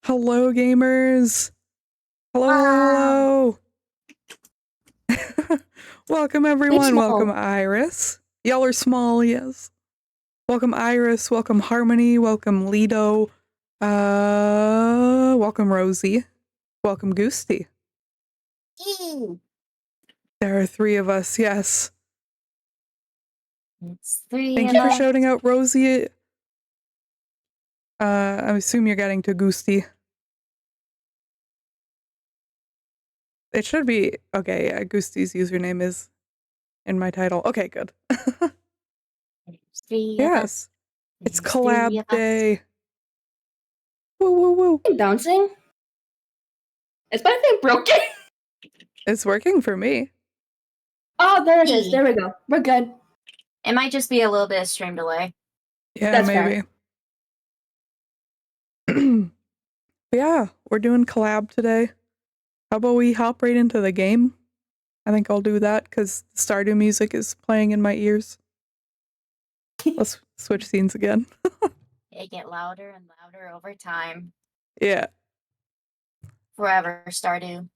Hello, gamers. Hello. Welcome, everyone. Welcome, Iris. Y'all are small, yes. Welcome, Iris. Welcome, Harmony. Welcome, Lido. Welcome Rosie. Welcome Goosty. Ew. There are 3 of us, yes. It's 3 Thank of you for us. shouting out Rosie. I assume you're getting to Goosty. It should be, okay, yeah, Goosty's username is in my title. Okay, good. It's 3 of us. Yes, it's There's 3 collab of us. day. Woo, woo, woo. Bouncing? Is my thing broken? It's working for me. Oh, there it is. There we go. We're good. It might just be a little bit of stream delay. Yeah, That's maybe. Yeah, we're doing collab today. How about we hop right into the game? I think I'll do that because Stardew music is playing in my ears. Let's switch scenes again. It get louder and louder over time. Yeah, Forever, Stardew.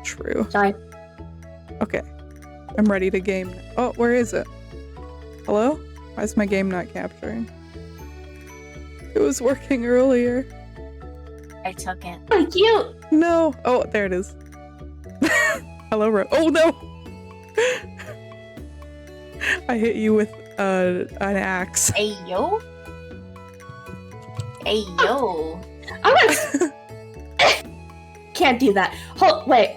true. Sorry. Okay, I'm ready to game. Oh, where is it? Hello? Why is my game not capturing? It was working earlier. I took it. Oh, cute. No. Oh, there it is. Hello, oh no! I hit you with an axe. Hey, yo. Hey, yo. I'm gonna... Can't do that. Hold, wait.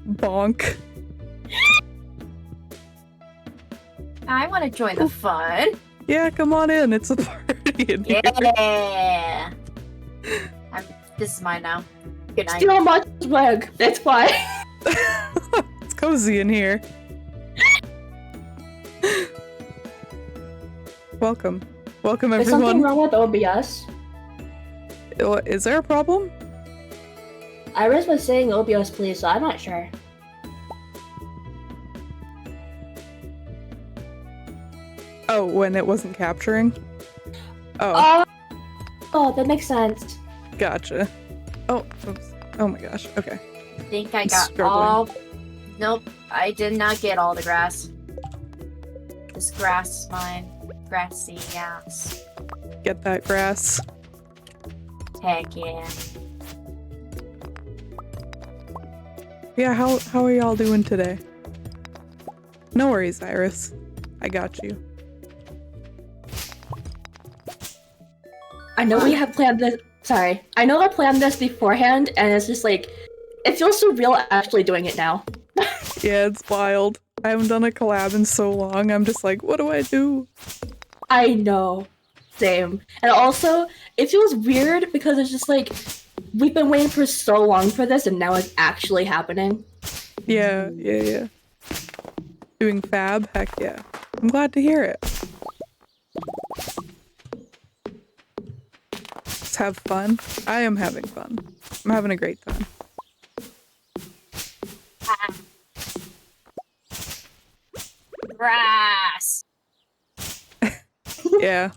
Bonk. I want to join the fun. Yeah, come on in. It's a party in here. Yeah. This is mine now. Good night. Steal my swag. That's why. It's cozy in here. Welcome. Welcome, Is something everyone. wrong with OBS? Is there a problem? Iris was saying OBS, please, so I'm not sure. Oh, when it wasn't capturing? Oh, Oh, that makes sense. gotcha. Oh, oops. Oh my gosh. Okay. I think I I'm got struggling. all... Nope, I did not get all the grass. This grass is mine. Grassy ass. Get that grass. Heck yeah. Yeah, how are y'all doing today? No worries, Iris. I got you. I know we have planned this. Sorry. I know I planned this beforehand, and it's just like, it feels so real actually doing it now. Yeah, it's wild. I haven't done a collab in so long. I'm just like, what do I do? I know. Same. And also, it feels weird because it's just like, we've been waiting for so long for this, and now it's actually happening. Yeah. Doing fab? Heck yeah. I'm glad to hear it. Let's have fun. I am having fun. I'm having a great time. Grass! Yeah.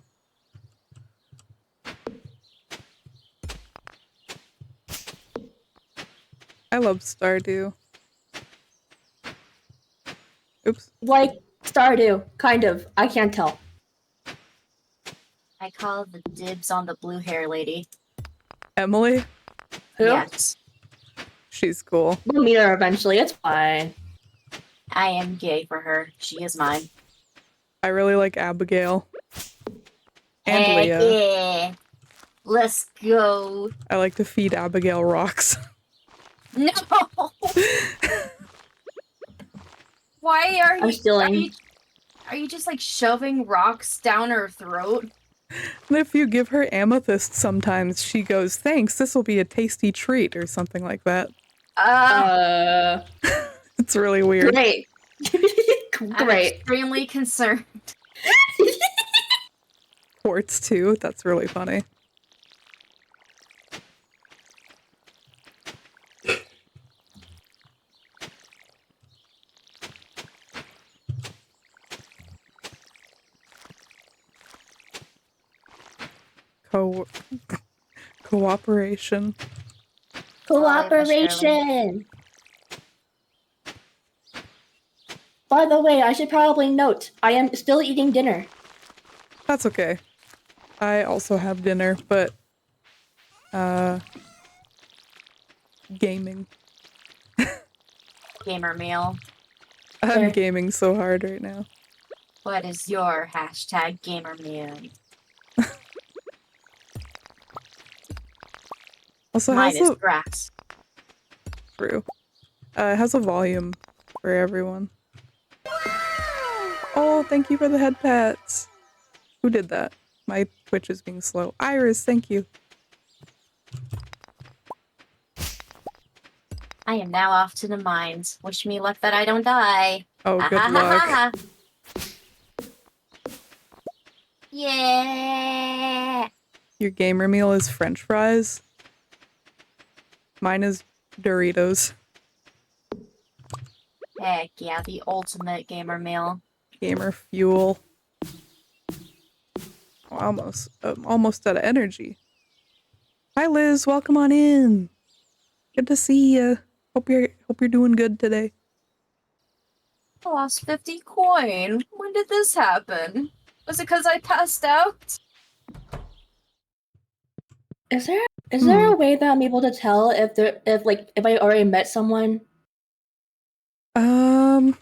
I love Stardew. Oops. Like Stardew, kind of. I can't tell. I call the dibs on the blue hair lady. Emily? Who? Yes. She's cool. We'll meet her eventually. It's fine. I am gay for her. She is mine. I really like Abigail. And Heck Leah. yeah. Let's go. I like to feed Abigail rocks. No! Why are I'm you... stealing. Are you just like shoving rocks down her throat? And if you give her amethyst sometimes, she goes, thanks, this will be a tasty treat, or something like that. It's really weird. Great. I'm Great. extremely concerned. Quartz too, that's really funny. Cooperation. Cooperation! By the way, I should probably note, I am still eating dinner. That's okay. I also have dinner, but gaming. Gamer meal. I'm Sure. gaming so hard right now. What is your hashtag gamer meal? Also Mine has is a grass. true. It has a volume for everyone. Oh, thank you for the head pats. Who did that? My Twitch is being slow. Iris, thank you. I am now off to the mines. Wish me luck that I don't die. Oh, good luck. Yeah. Your gamer meal is French fries. Mine is Doritos. Heck yeah, the ultimate gamer meal. Gamer fuel. Oh, almost out of energy. Hi Liz, welcome on in. Good to see you. Hope you're doing good today. I lost 50 coin. When did this happen? Was it because I passed out? Is there a way that I'm able to tell if I already met someone? Because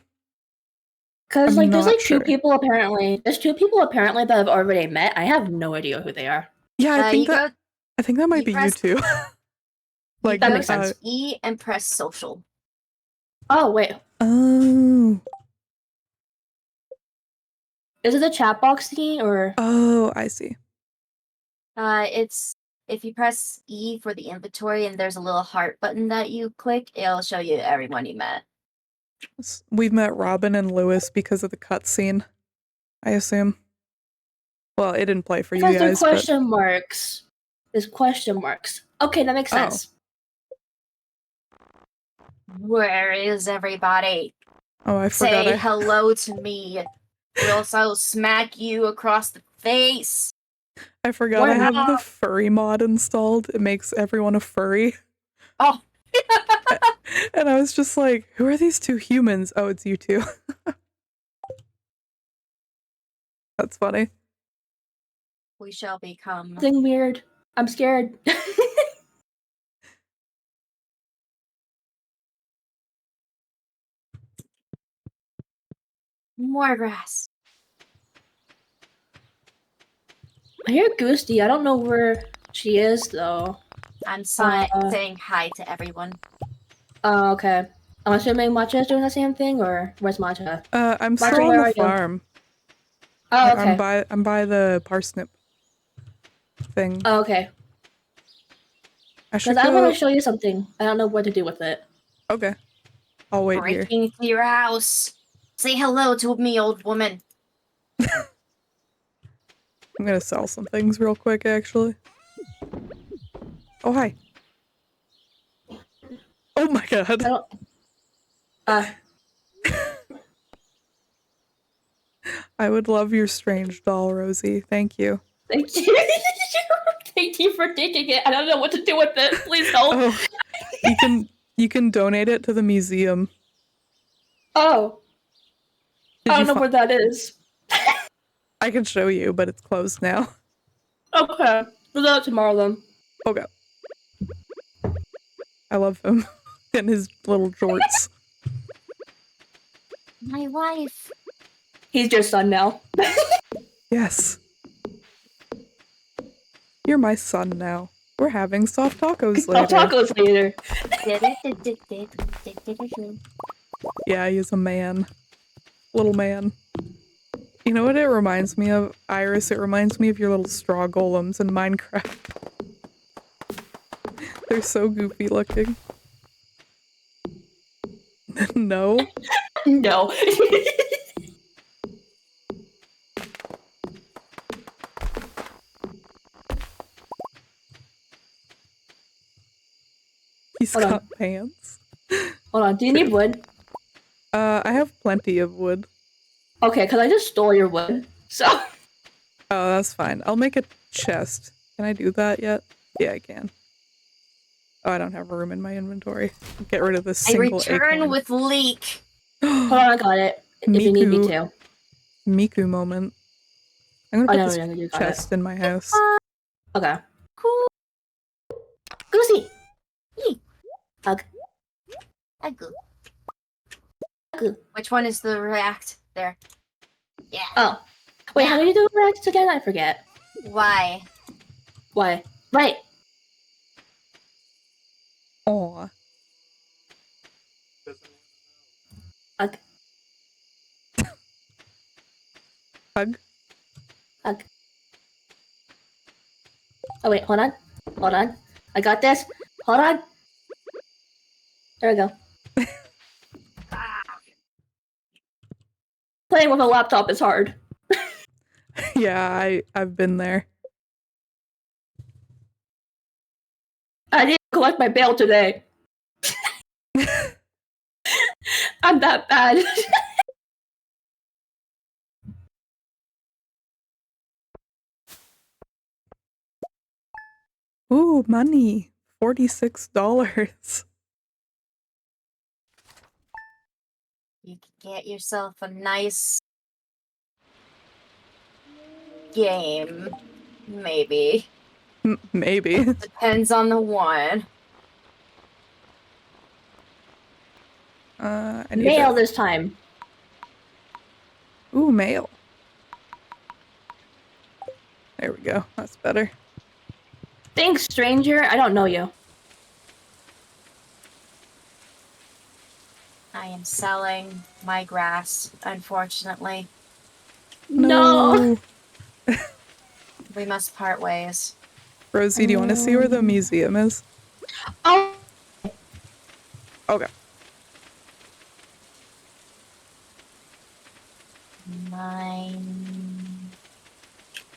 I'm like there's not like sure. two people apparently. There's two people apparently that I've already met. I have no idea who they are. Yeah, I think that might be you press- too. Like that makes sense. E and press social. Oh wait, Oh. is it the chat box thingy or? Oh, I see. It's if you press E for the inventory and there's a little heart button that you click, it'll show you everyone you met. We've met Robin and Lewis because of the cutscene, I assume. Well, it didn't play for you guys, There's question marks. There's question marks. Okay, that makes sense. Where is everybody? Oh, I forgot. Say hello to me, or else I'll smack you across the face. I forgot I have the furry mod installed. It makes everyone a furry. Oh. And I was just like, who are these two humans? Oh, it's you two. That's funny. We shall become... Something weird. I'm scared. More grass. I hear Goosty. I don't know where she is though. I'm saying hi to everyone. Oh, okay. I'm assuming Matcha is doing the same thing, or where's Matcha? I'm Matcha, still on where the are you? farm. Oh, okay. I'm by the parsnip thing. Oh, okay. Because I want to show you something. I don't know what to do with it. Okay. I'll wait here. Breaking into your house. Say hello to me, old woman. I'm gonna sell some things real quick, actually. Oh, hi. Oh my god. I would love your strange doll, Rosie. Thank you. Thank you. Thank you for taking it. I don't know what to do with it. Please help. Oh, you can donate it to the museum. Oh. I don't know where that is. I can show you, but it's closed now. Okay. We'll do it tomorrow then. Okay. I love him. And his little jorts. My wife. He's your son now. Yes. You're my son now. We're having soft tacos later. Soft tacos later. Yeah, he's a man. Little man. You know what it reminds me of, Iris? It reminds me of your little straw golems in Minecraft. They're so goofy looking. No? No. He's got pants. Hold on, do you need wood? I have plenty of wood. Okay, because I just stole your wood, so... Oh, that's fine. I'll make a chest. Can I do that yet? Yeah, I can. Oh, I don't have room in my inventory. Get rid of this I single return acorn. with leek. Hold on, I got it. If you need me Miku. to. Miku moment. I'm gonna Oh, put no, this no, you got chest in my house. Okay. Cool. Goosey! Yee. Hug. Ugh. Hug. Which one is the react? There. Yeah. Oh. Wait, Yeah. how do you do reacts again? I forget. Why? Why? Right. Aw. Hug. Hug. Hug. Oh, wait, hold on. Hold on. I got this. Hold on. There we go. Playing with a laptop is hard. Yeah, I've been there. I need to collect my bail today. I'm that bad. Ooh, money. $46. You can get yourself a nice game. Maybe. Maybe. Depends on the one. I need Mail to... this time. Ooh, mail. There we go. That's better. Thanks, stranger. I don't know you. I am selling my grass, unfortunately. No. We must part ways. Rosie, do you want to see where the museum is? Oh. Okay. Mine.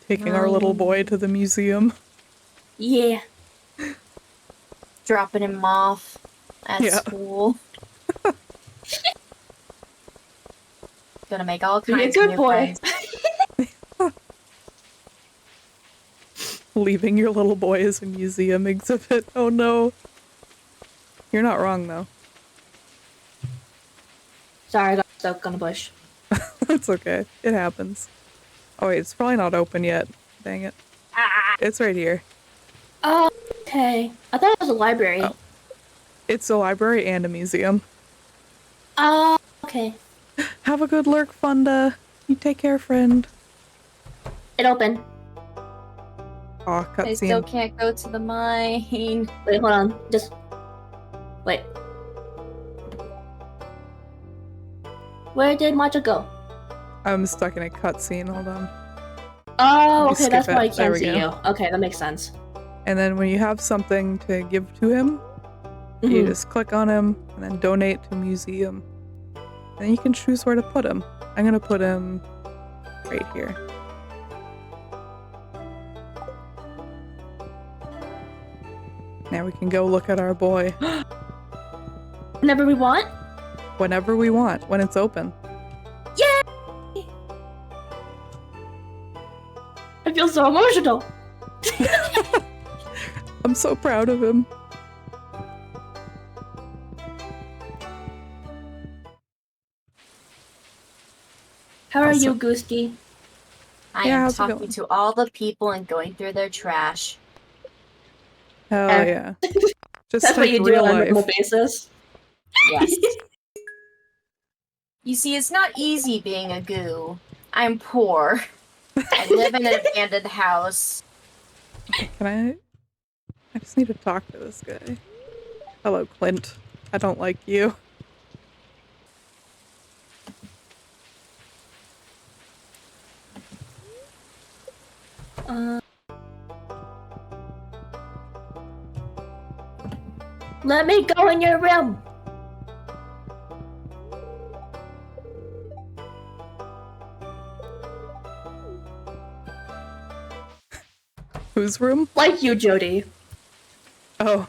Taking our little boy to the museum. Yeah. Dropping him off at Yeah. school. Gonna make all Be a kinds good of new boy. friends. Leaving your little boy as a museum exhibit. Oh no. You're not wrong though. Sorry, I got stuck on a bush. It's okay. It happens. Oh wait, it's probably not open yet. Dang it. It's right here. Oh, okay. I thought it was a library. Oh. It's a library and a museum. Oh, okay. Have a good lurk, Funda. You take care, friend. It opened. Aw, I still cutscene. can't go to the mine. Wait, hold on. Just wait. Where did Macha go? I'm stuck in a cutscene. Hold on. Oh, Let me okay, skip that's why I it. There can't we see go. you. Okay, that makes sense. And then when you have something to give to him, you just click on him and then donate to museum. And then you can choose where to put him. I'm gonna put him right here. Now we can go look at our boy Whenever we want? whenever we want, when it's open. Yay! I feel so emotional. I'm so proud of him. How are you, Awesome. Goosty? I Yeah, am how's it talking going? to all the people and going through their trash. Hell yeah. Just That's what like you do real on a life. normal basis. Yes. You see, it's not easy being a goo. I'm poor. I live in an abandoned house. Can I just need to talk to this guy. Hello, Clint. I don't like you. Let me go in your room. Whose room? Like you, Jody. Oh,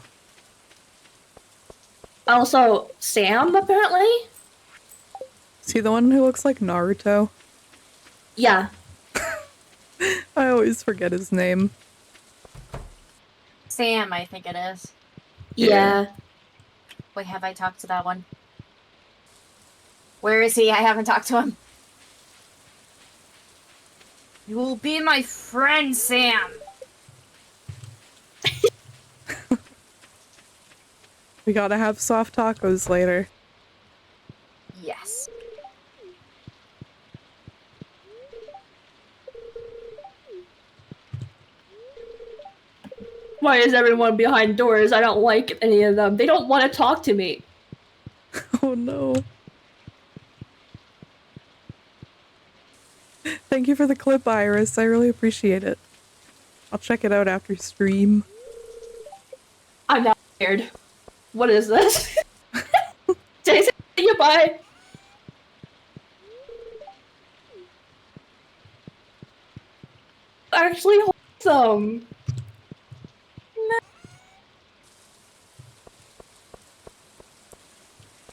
Also, Sam, apparently? is he the one who looks like Naruto? Yeah. I always forget his name. Sam, I think it is. Yeah. Wait, have I talked to that one? Where is he? I haven't talked to him. You will be my friend, Sam. We gotta have soft tacos later. Yes. Why is everyone behind doors? I don't like any of them. They don't want to talk to me. Oh no. Thank you for the clip, Iris. I really appreciate it. I'll check it out after stream. I'm not scared. What is this? Did I say goodbye? Actually wholesome.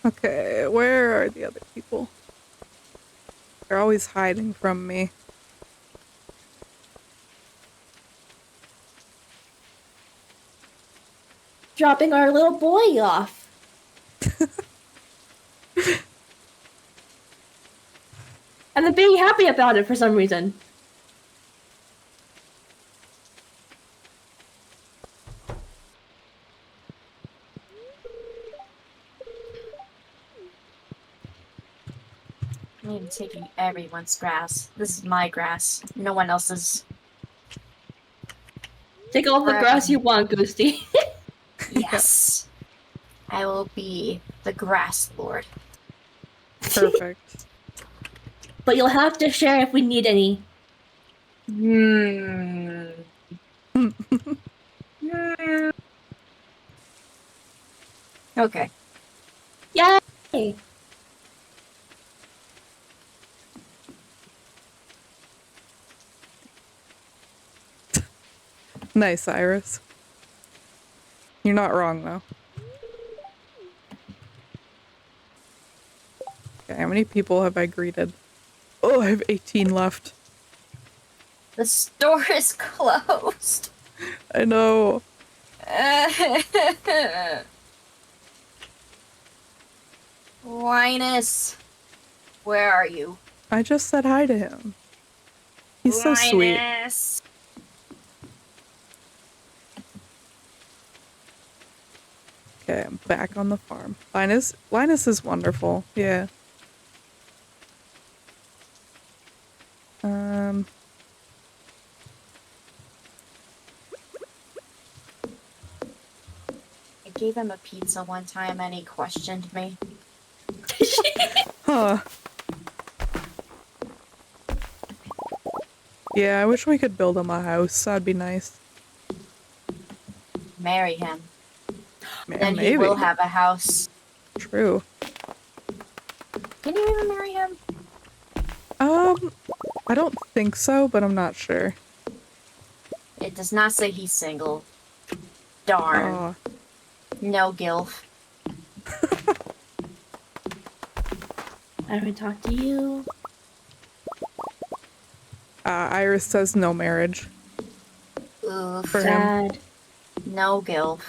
Okay, where are the other people? They're always hiding from me. Dropping our little boy off. And then being happy about it for some reason. I am taking everyone's grass. This is my grass. No one else's. Take all the grass you want, Ghosty. Yes. I will be the grass lord. Perfect. But you'll have to share if we need any. Hmm. Okay. Yay! Nice, Iris. You're not wrong, though. Okay, how many people have I greeted? Oh, I have 18 left. The store is closed. I know. Linus, where are you? I just said hi to him. He's so sweet. Linus. Okay, I'm back on the farm. Linus is wonderful. Yeah. I gave him a pizza one time and he questioned me. Huh. Yeah, I wish we could build him a house. That'd be nice. Marry him. Man, Then maybe. he will have a house. True. Can you even marry him? I don't think so, but I'm not sure. It does not say he's single. Darn. Aw. No gilf. I haven't talked to you. Iris says no marriage. Oof. For him. Sad. No gilf.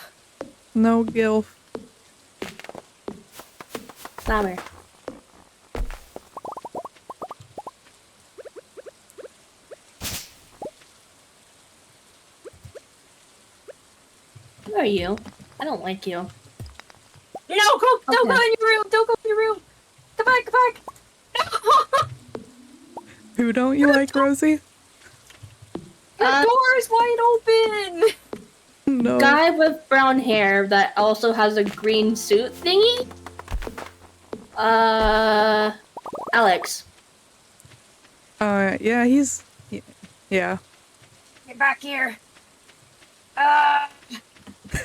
No gilf. Flower. Who are you? I don't like you. No, don't go in your room. Don't go in your room. Come back, come back. Who don't you like, Rosie? The door is wide open. No. Guy with brown hair that also has a green suit thingy? Alex. Yeah, he's... Yeah. Get back here.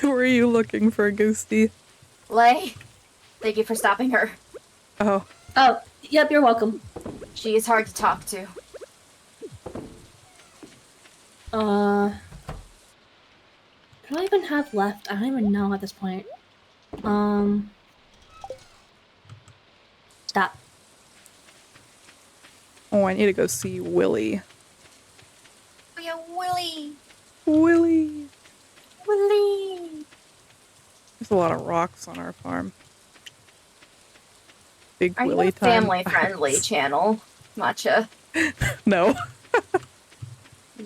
Were you looking for Ghosty? Lay. Thank you for stopping her. Oh. Oh, yep, you're welcome. She is hard to talk to. What do I even have left? I don't even know at this point. Stop. Oh, I need to go see Willie. Oh yeah, Willie. Willie! Willie. There's a lot of rocks on our farm. Big Are you Willy a time. family-friendly channel, Matcha? No.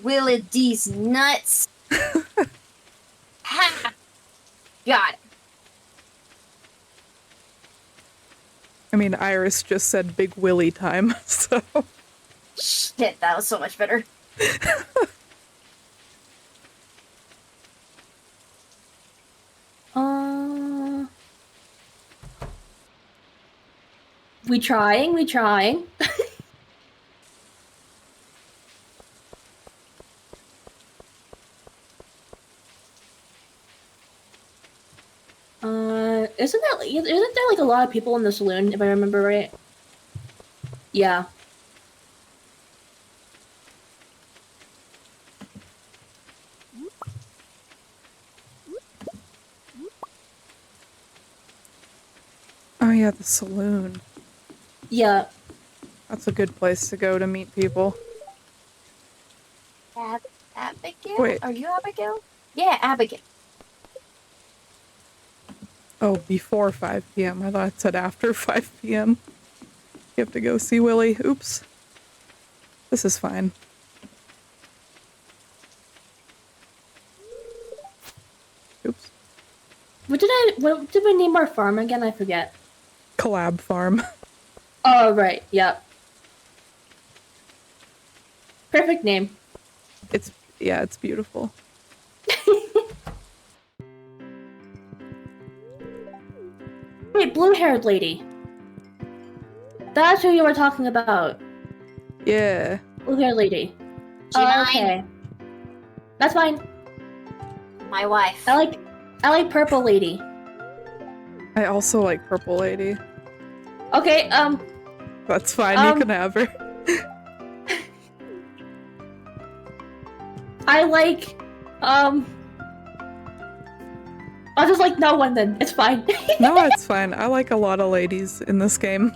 Willie D's nuts. Ha! Got it. I mean, Iris just said Big Willy time, so. Shit, that was so much better. We trying. Isn't there like a lot of people in the saloon, if I remember right? Yeah. Oh yeah, the saloon. Yeah. That's a good place to go to meet people. Abigail? Wait. Are you Abigail? Yeah, Abigail. Oh, before 5 p.m. I thought it said after 5 p.m. You have to go see Willy. Oops. This is fine. Oops. What did we name our farm again? I forget. Collab farm. Oh, right. Yep. Perfect name. Yeah, it's beautiful. Wait, blue-haired lady. That's who you were talking about. Yeah. Blue-haired lady. G9. Okay. That's fine. My wife. I like purple lady. I also like Purple Lady. Okay, That's fine, you can have her. I like, I'll just like no one then. It's fine. No, it's fine. I like a lot of ladies in this game.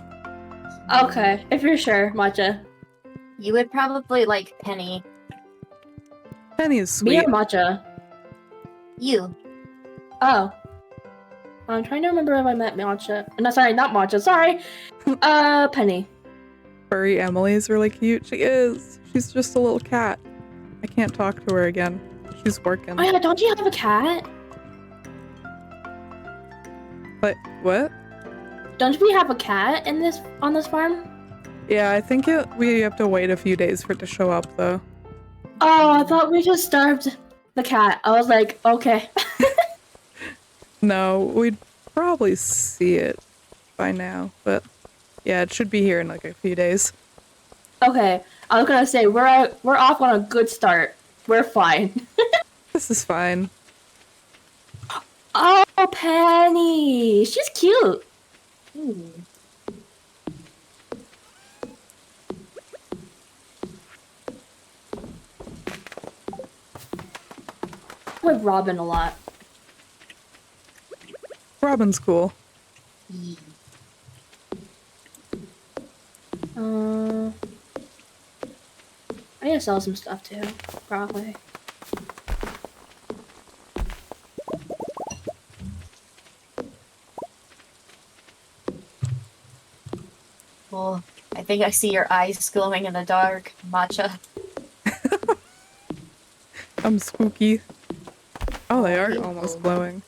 Okay, if you're sure, Matcha. You would probably like Penny. Penny is Me or sweet. Matcha? You. Oh. I'm trying to remember if I met Matcha. No, sorry, not Matcha, sorry. Penny. Furry Emily is really cute. She is. She's just a little cat. I can't talk to her again. She's working. Oh yeah, don't you have a cat? But what? Don't we have a cat on this farm? Yeah, I think we have to wait a few days for it to show up though. Oh, I thought we just starved the cat. I was like, okay. No, we'd probably see it by now, but yeah, it should be here in like a few days. Okay, I was gonna say we're off on a good start. We're fine. This is fine. Oh, Penny, she's cute. Ooh. I like Robin a lot. Robin's cool. I need to sell some stuff too, probably. Well, I think I see your eyes glowing in the dark, Matcha. I'm spooky. Oh, they are almost glowing.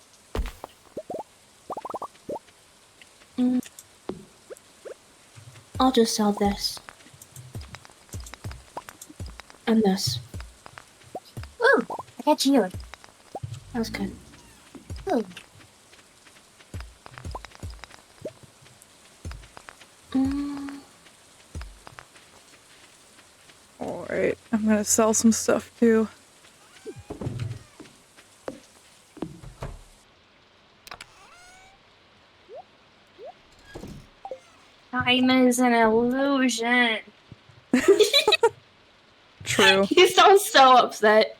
I'll just sell this. And this. Ooh, I got you. That's good. Ooh. Alright, I'm gonna sell some stuff too. Time is an illusion. True. You sound so upset.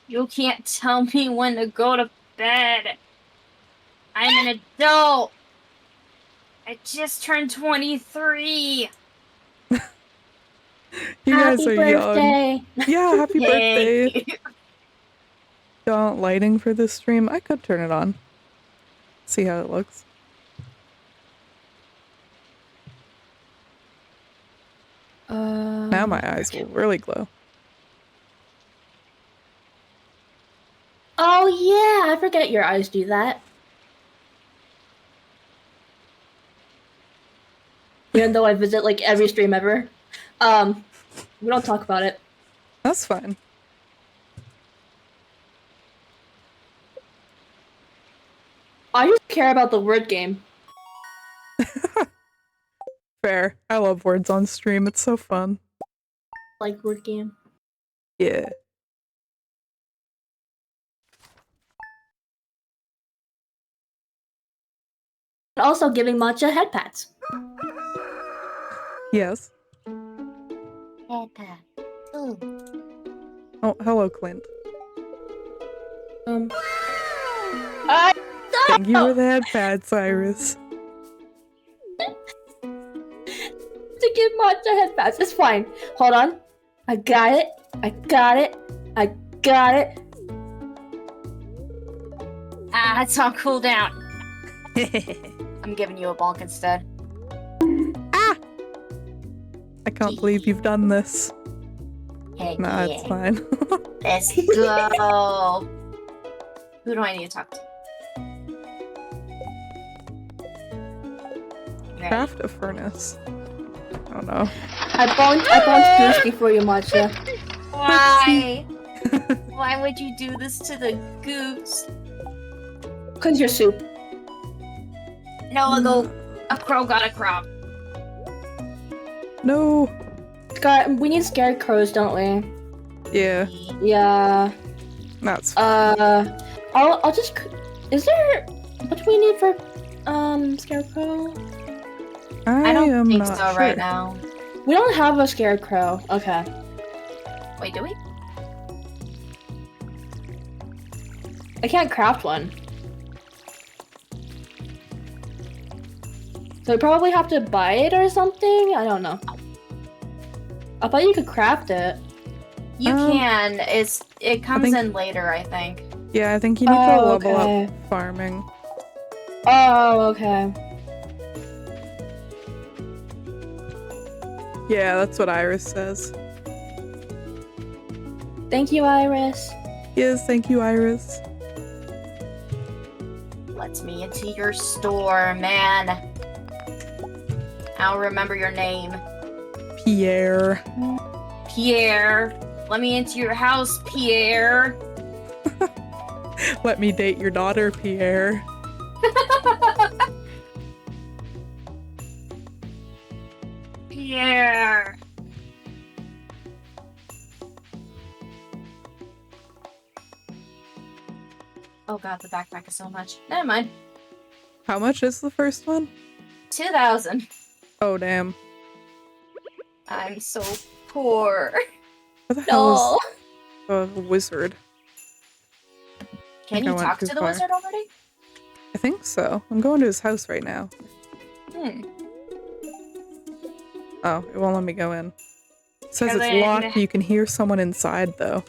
You can't tell me when to go to bed. I'm an adult. I just turned 23. You guys Happy are birthday. young. Yeah, happy Yay. birthday. Do you want lighting for this stream? I could turn it on. See how it looks. Now my eyes will really glow. Oh yeah, I forget your eyes do that. Even though I visit like every stream ever. We don't talk about it. That's fine. I just care about the word game. Fair. I love words on stream. It's so fun. Like word game. Yeah. And also giving matcha head pats. Yes. Head pat. Ooh. Oh, hello, Clint. Thank you for the head pad, Cyrus. To give matcha head pats. It's fine. Hold on. I got it. I got it. I got it. Ah, it's on cooldown. I'm giving you a bonk instead. Ah! I can't believe you've done this. Heck Nah, yeah. it's fine. Let's go. Who do I need to talk to? Right. Craft a furnace. Oh no. I bonked Goose before you, matcha. Why? Why would you do this to the goose? Cause you're soup. No, a crow got a crop. No. Scott, we need scared crows, don't we? Yeah, Yeah. that's fine. I'll just. Is there? What do we need for scarecrow? I don't am think not so sure. right now. We don't have a scarecrow. Okay. Wait, do we? I can't craft one. So we probably have to buy it or something? I don't know. I thought you could craft it. You can. It comes think- in later, I think. Yeah, I think you need to Oh, level okay. up farming. Oh, okay. Yeah, that's what Iris says. Thank you, Iris. Yes, thank you, Iris. Let me into your store, man. I'll remember your name. Pierre. Pierre. Let me into your house, Pierre. Let me date your daughter, Pierre. Pierre. Oh god, the backpack is so much. Never mind. How much is the first one? 2,000. Oh, damn. I'm so poor. What the hell No. is a wizard? Can I you went talk too to the far. wizard already? I think so. I'm going to his house right now. Hmm. Oh, it won't let me go in. It says Go it's in. locked, but you can hear someone inside, though.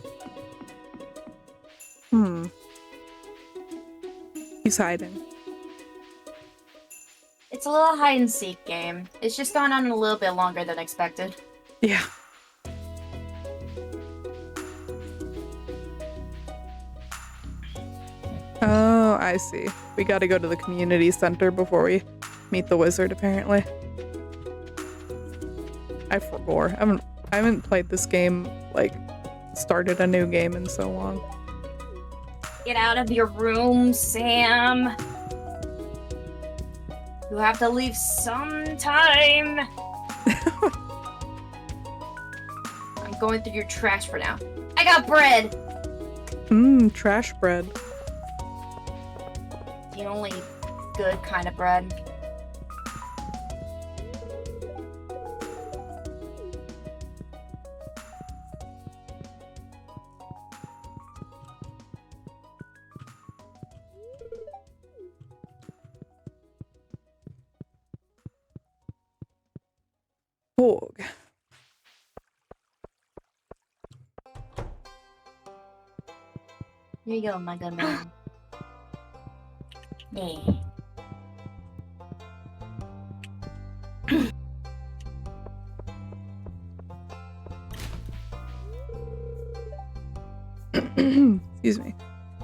He's hiding. It's a little hide and seek game. It's just gone on a little bit longer than expected. Yeah. Oh, I see. We gotta go to the community center before we meet the wizard, apparently. I forgot. I haven't played this game, like, started a new game in so long. Get out of your room, Sam. You have to leave sometime. I'm going through your trash for now. I got bread. Trash bread. The only good kind of bread. Porg. Here you go, my good man. Yeah.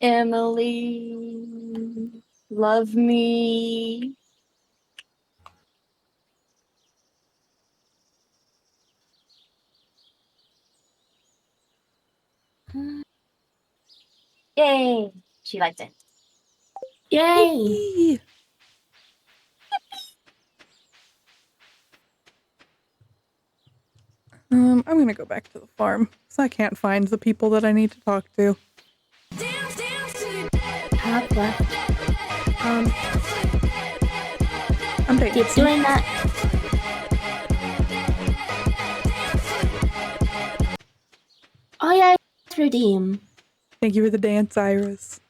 Emily, love me. Yay! She liked it. Yay! Yee. I'm gonna go back to the farm because I can't find the people that I need to talk to. Half left. I'm dancing. Keep doing that. Oh yeah, it's redeem. Thank you for the dance, Iris.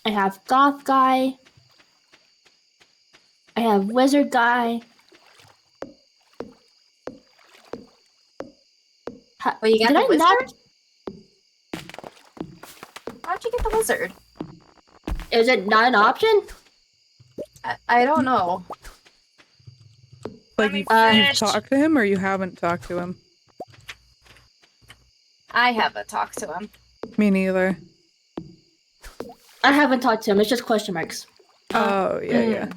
I have goth guy. I have wizard guy. Well, you got Did the I wizard? not? How'd you get the wizard? Is it not an option? I don't know. Like Let me you've finish. talked to him or you haven't talked to him? I haven't talked to him. Me neither. I haven't talked to him. It's just question marks. Oh, yeah.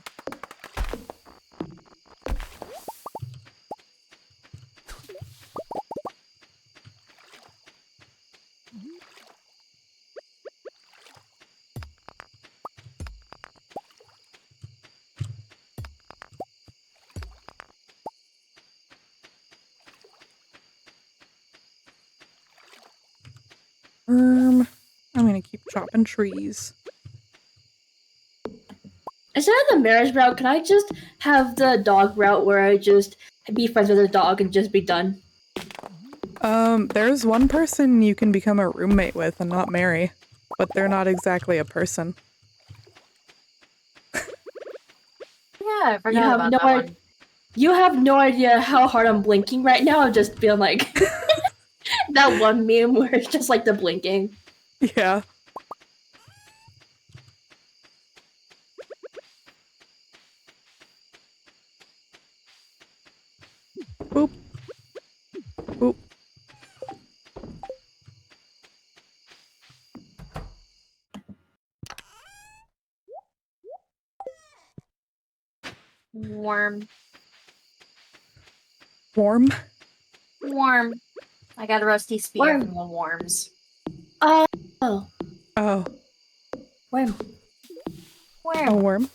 I'm gonna keep chopping trees. Instead of the marriage route, can I just have the dog route where I just be friends with a dog and just be done? There's one person you can become a roommate with and not marry, but they're not exactly a person. Yeah, I forgot about that one. You have no idea how hard I'm blinking right now. I'm just feeling like that one meme where it's just like the blinking. Yeah. Boop. Boop. Warm. Warm? Warm. I got a rusty spear Warm. from the worms. Oh. Oh. Worm. A Worm. worm?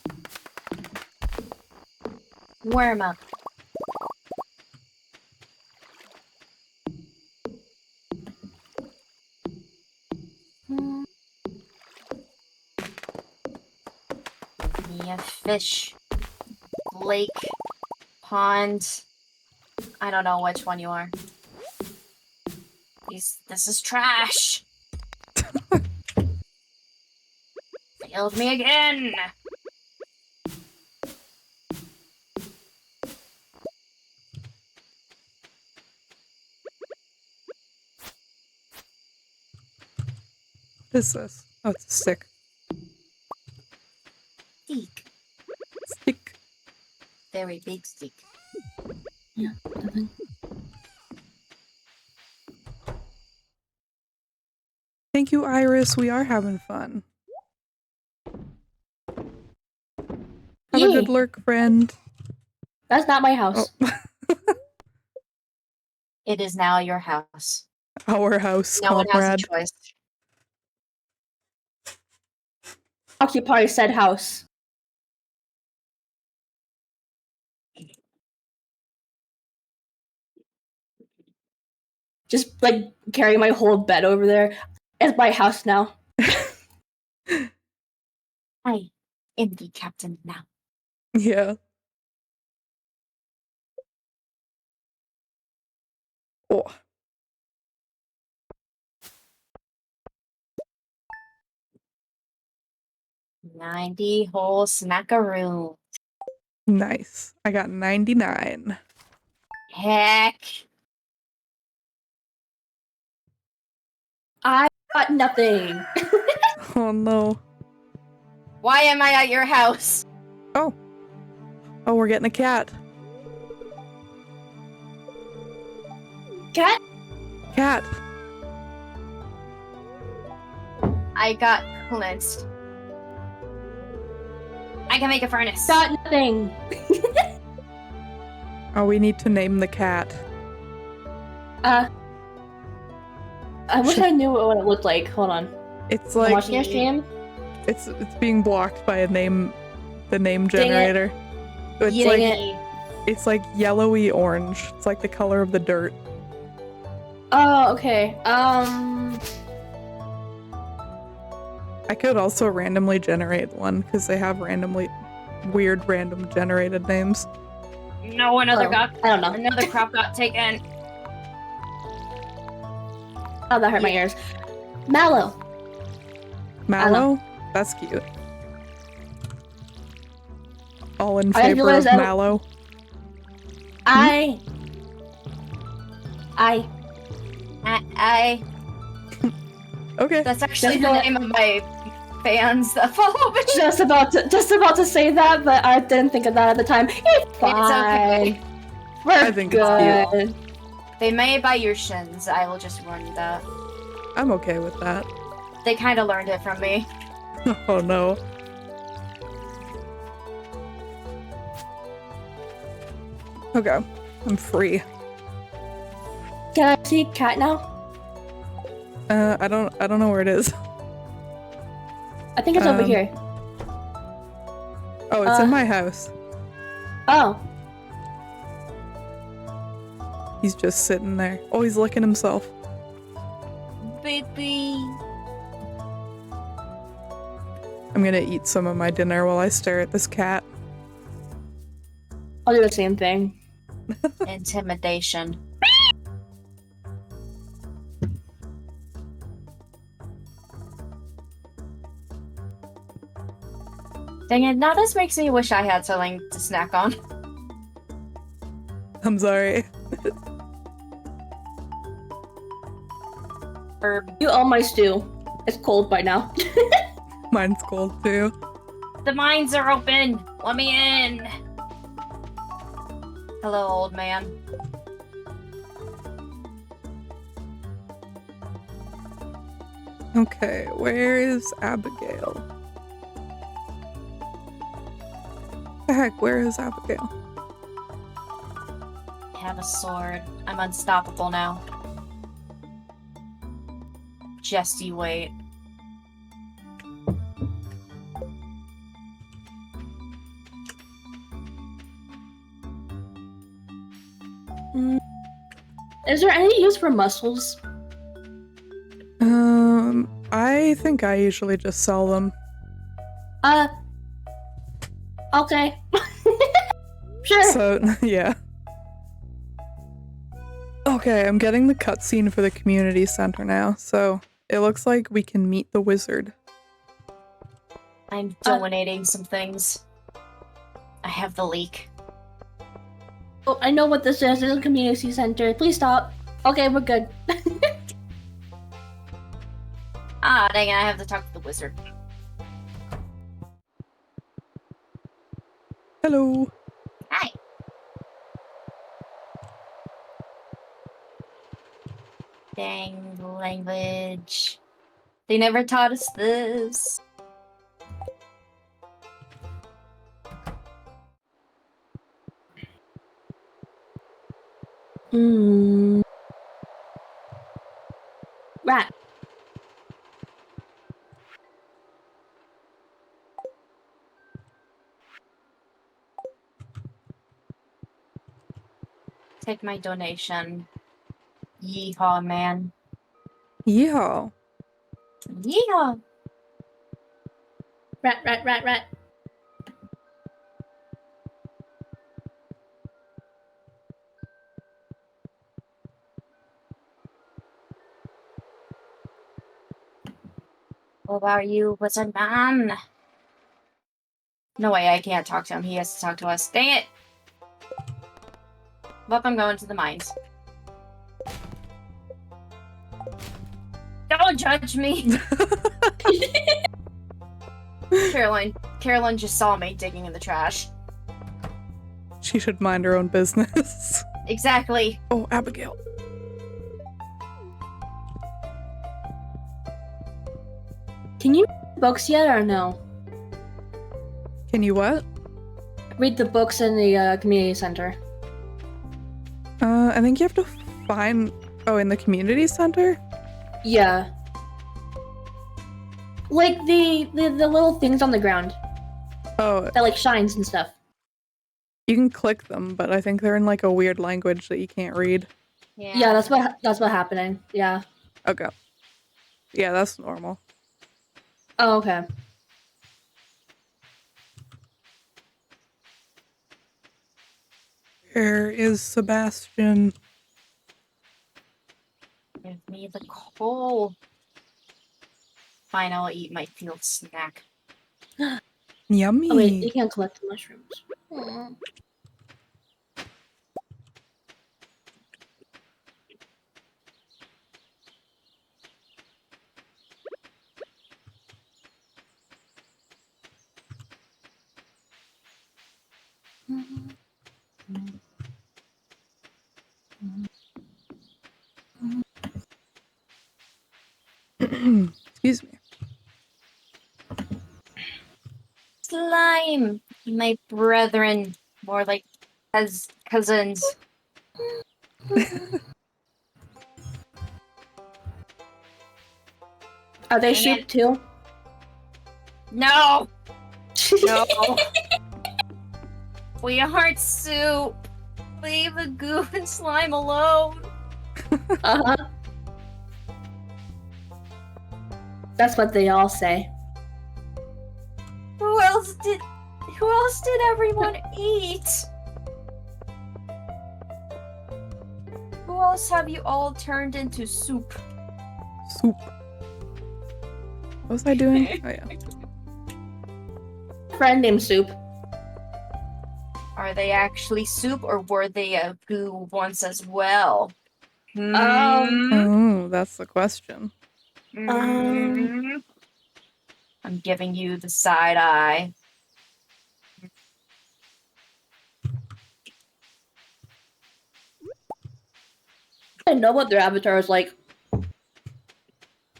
Worm up. Me a fish. Lake. Pond. I don't know which one you are. This is trash. Failed me again. What is this? Oh, it's a stick. Stick. Stick. Very big stick. Yeah. Nothing. Thank you, Iris. We are having fun. Have a good Yay. lurk, friend. That's not my house. Oh. It is now your house. Our house, No one has a comrade. choice. Occupy said house. Just like carry my whole bed over there. It's my house now. I am the captain now. Yeah. Oh, 90 whole snackaroo. nice. I got 99. Heck. I got nothing. Oh no. Why am I at your house? Oh. Oh, we're getting a cat. Cat? Cat. I got cleansed. I can make a furnace. Got nothing. Oh, we need to name the cat. I wish I knew what it looked like. Hold on. It's I'm like watching your stream. it's being blocked by the name generator. It's Dang like it. it's like yellowy orange. It's like the color of the dirt. Oh, okay. I could also randomly generate one because they have weird random generated names. No, another I don't know. another crop got taken. Oh, that hurt my ears. Mallow. Mallow? That's cute. All in I favor of realized that- Mallow. I. Okay. That's actually Just the what- name of my fans that follow me. Just about to say that, but I didn't think of that at the time. It's fine. okay. We're I think it's good. They may buy your shins. I will just warn you that. I'm okay with that. They kind of learned it from me. Oh no. Okay. I'm free. Can I see cat now? I don't know where it is. I think it's over here. Oh, it's in my house. Oh. He's just sitting there. Oh, he's licking himself. Baby. I'm gonna eat some of my dinner while I stare at this cat. I'll do the same thing. Intimidation. Dang it, now this makes me wish I had something to snack on. I'm sorry. Herb. You owe my stew. It's cold by now. Mine's cold too. The mines are open! Let me in! Hello, old man. Okay, where is Abigail? The heck, where is Abigail? I have a sword. I'm unstoppable now. Just you wait. Is there any use for mussels? I think I usually just sell them. Okay. Sure. So, yeah. Okay, I'm getting the cutscene for the community center now, so it looks like we can meet the wizard. I'm donating some things. I have the leak. Oh, I know what this is. This is a community center. Please stop. Okay, we're good. Ah, dang it, I have to talk to the wizard. Hello. Hi. Dang language. They never taught us this. Rat. Take my donation. Yeehaw, man. Yeehaw. Yeehaw! Rat, rat, rat, rat. What about you, wizard man? No way, I can't talk to him. He has to talk to us. Dang it! Well, I'm going to the mines. Don't judge me! Caroline just saw me digging in the trash. She should mind her own business. Exactly. Oh, Abigail. Can you read books yet or no? Can you what? Read the books in the community center. I think you have to find. Oh, in the community center? Yeah. Like the little things on the ground Oh, that like shines and stuff. you can click them, but I think they're in like a weird language that you can't read. Yeah, that's what happening. Yeah. Okay. Yeah, that's normal. Oh, okay. Where is Sebastian? Give me the coal. Fine, I'll eat my field snack. Yummy. Oh wait, you can't collect the mushrooms. Excuse me. Slime! My brethren. More like cousins. Are they Dang sheep it. too? No! No. We aren't soup. Leave the goo and slime alone. Uh-huh. That's what they all say. Who else did everyone eat? Who else have you all turned into soup? Soup. What was I doing? Oh, yeah. Friend named Soup. Are they actually soup or were they a goo once as well? Oh, that's the question. I'm giving you the side eye. I didn't know what their avatar was like. I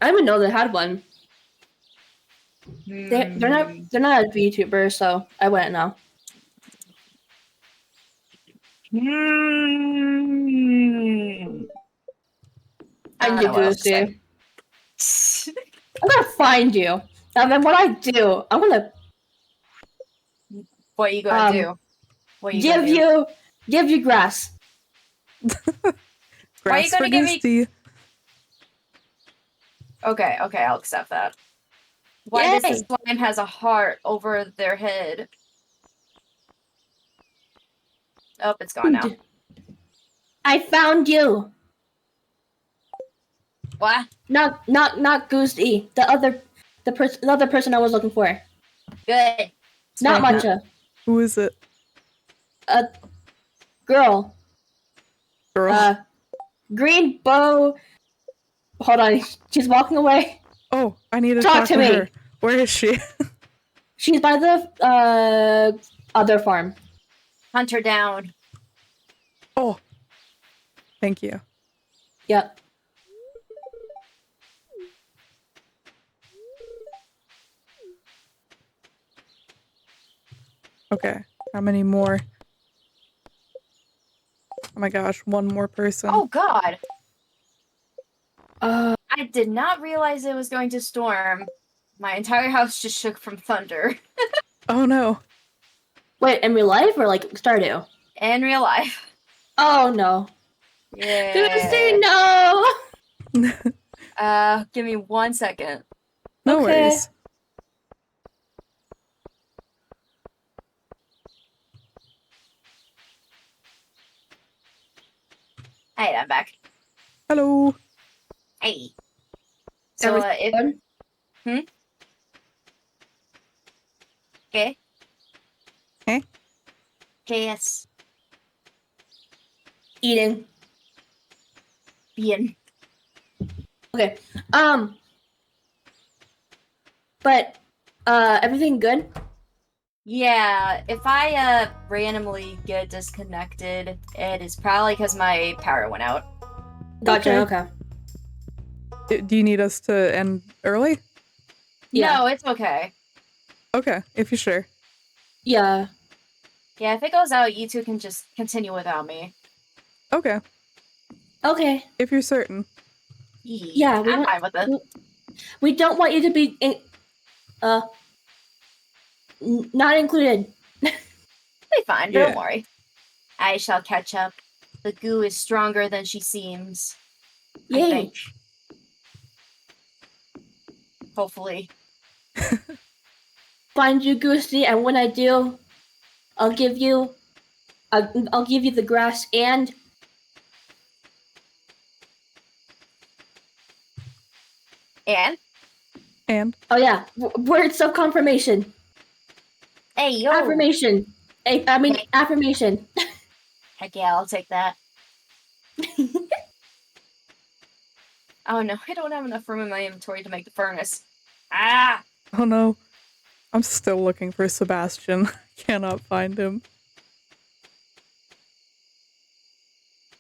didn't even know they had one. They're not a VTuber, so I wouldn't know. I Find you, don't know what else to Goosey. say. I'm gonna find you. And then what I do, I'm gonna What are you gonna do? What are you gonna do? give you grass. Why are you Grass for gonna give me- Goosey. Okay, I'll accept that. Why does Yay! this slime has a heart over their head? Oh, it's gone now. I found you. What? Not Goosey. The other person I was looking for. Good. Not Fine. Matcha. Who is it? A girl. Girl. Green bow. Hold on, she's walking away. Oh, I need to Talk talk to to me. her. Where is she? She's by the other farm. Hunt her down. Oh. Thank you. Yep. Okay. How many more? Oh my gosh, one more person. Oh God! Uh, I did not realize it was going to storm. My entire house just shook from thunder. Oh no. wait, in real life or like Stardew? In real life. Oh no. Yeah. Goosey, no! Give me 1 second. No Okay. worries. Hey, I'm back. Hello. Hey. So, Everything good? Okay. Eh? Okay, yes. Eating. Bien. Okay. But everything good? Yeah, if I randomly get disconnected, it is probably because my power went out. Gotcha. Okay. Okay. Do you need us to end early? Yeah. No, it's okay. Okay, if you're sure. Yeah. Yeah, if it goes out, you two can just continue without me. Okay, Okay. if you're certain. Yeah, I'm fine with it. we don't want you to be not included. Be fine, Yeah. don't worry. I shall catch up. The goo is stronger than she seems. I Yay. think. Hopefully. Find you, Goosey, and when I do, I'll give you the grass and And? oh yeah, words of confirmation. Hey, yo! Affirmation. Affirmation. Heck yeah, I'll take that. Oh no, I don't have enough room in my inventory to make the furnace. Ah! Oh no. I'm still looking for Sebastian. Cannot find him.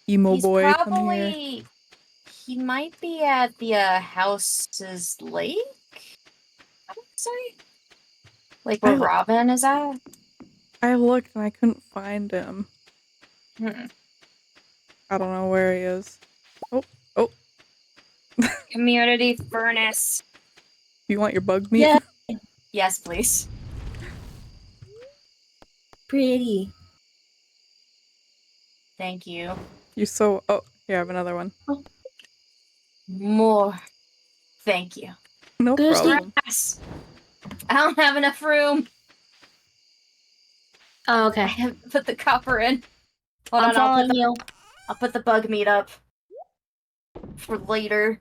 Emo He's boy, come here. probably... He might be at the house's lake? I would say? Like where Robin is at? I looked and I couldn't find him. Hmm. I don't know where he is. Oh. Community furnace. You want your bug meat? Yeah. Yes, please. Pretty. Thank you. You're so... Oh, here, I have another one. More. Thank you. No Goosey. problem. Yes. I don't have enough room. Oh, I okay. have to put the copper in. Hold I'm on, following you. I'll put the bug meat up for later.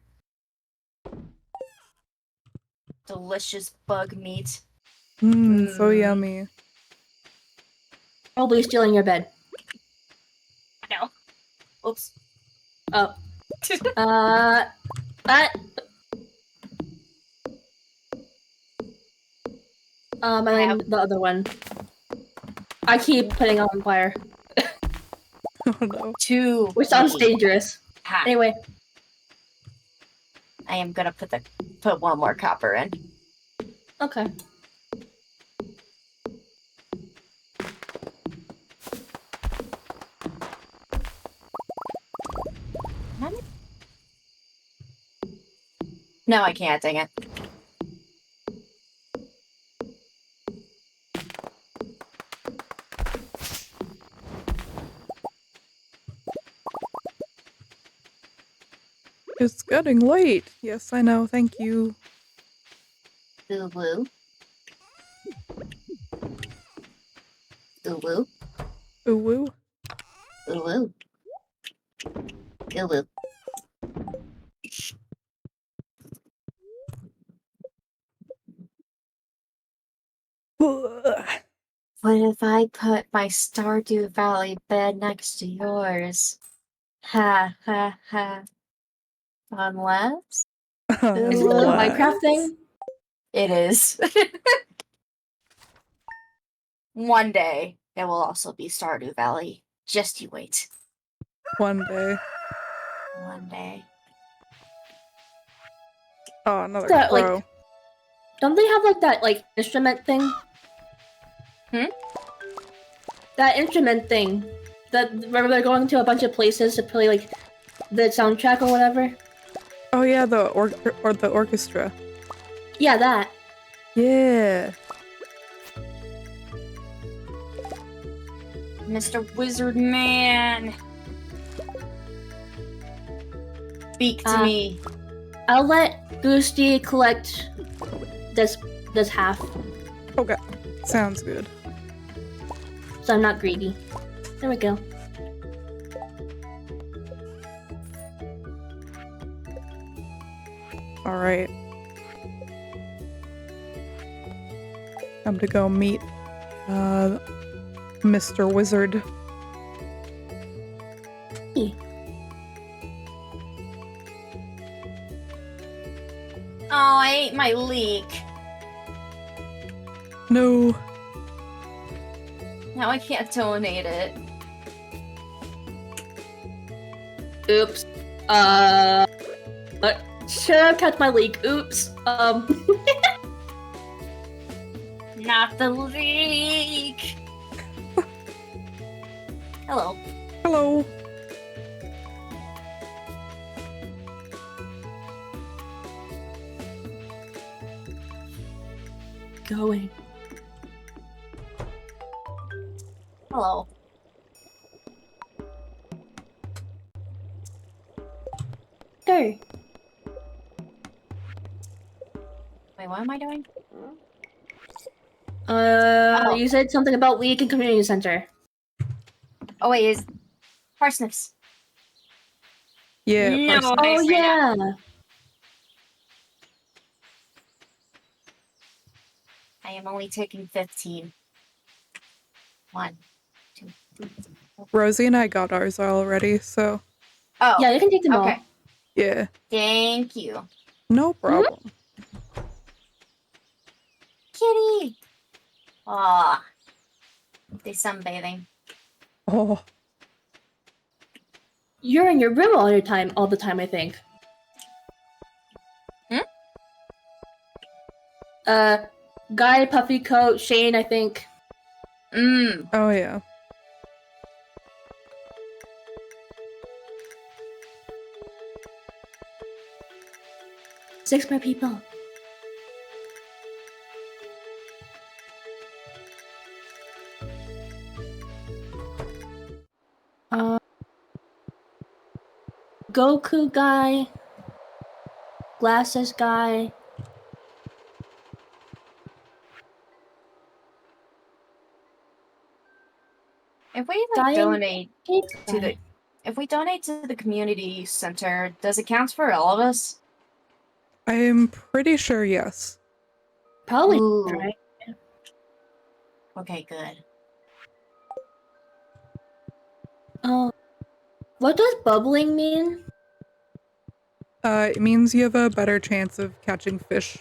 Delicious bug meat. So yummy. Probably stealing your bed. No. Oops. Oh. And then the other one. I keep putting on fire. Oh no. Two. Which sounds dangerous. Ha. Anyway. I am gonna put one more copper in. Okay. No, I can't, dang it. It's getting late. Yes, I know. Thank you. Ooh woo. Ooh woo. Ooh woo. Ooh woo. Ooh woo. What if I put my Stardew Valley bed next to yours? Ha ha ha. Unless? Isn't that a Minecraft thing? It is. One day, there will also be Stardew Valley. Just you wait. One day. One day. Oh, another That, crow. Don't they have that instrument thing? That instrument thing. That remember they're going to a bunch of places to play the soundtrack or whatever? Oh yeah, the orchestra. Yeah, that. Yeah. Mr. Wizard Man! Speak to me. I'll let Goosey collect this half, Okay. Sounds good. so I'm not greedy. There we go. Alright. Time to go meet Mr. Wizard. Oh, I ate my leek. No. Now I can't donate it. Oops. Should have kept my leak. Oops. Not the leak. Hello. Hello. Going. Hello. There. Wait, what am I doing? You said something about week and community center. Oh wait, is parsnips? Yeah. No. parsnip. Oh Nice right now. yeah. I am only taking 15. 1, 2, 3, 4. Rosie and I got ours already, so Oh. Yeah, you can take them Okay. all. yeah. Thank you. No problem. Kitty. Aw. They sunbathing. Oh, You're in your room all the time, I think. Guy, puffy coat, Shane, I think. oh yeah. 6 more people. Goku guy. Glasses guy. If we Guy and donate cake to guy. if we donate to the community center, does it count for all of us? I'm pretty sure yes. Probably Ooh. right. Okay, good. Oh. What does bubbling mean? It means you have a better chance of catching fish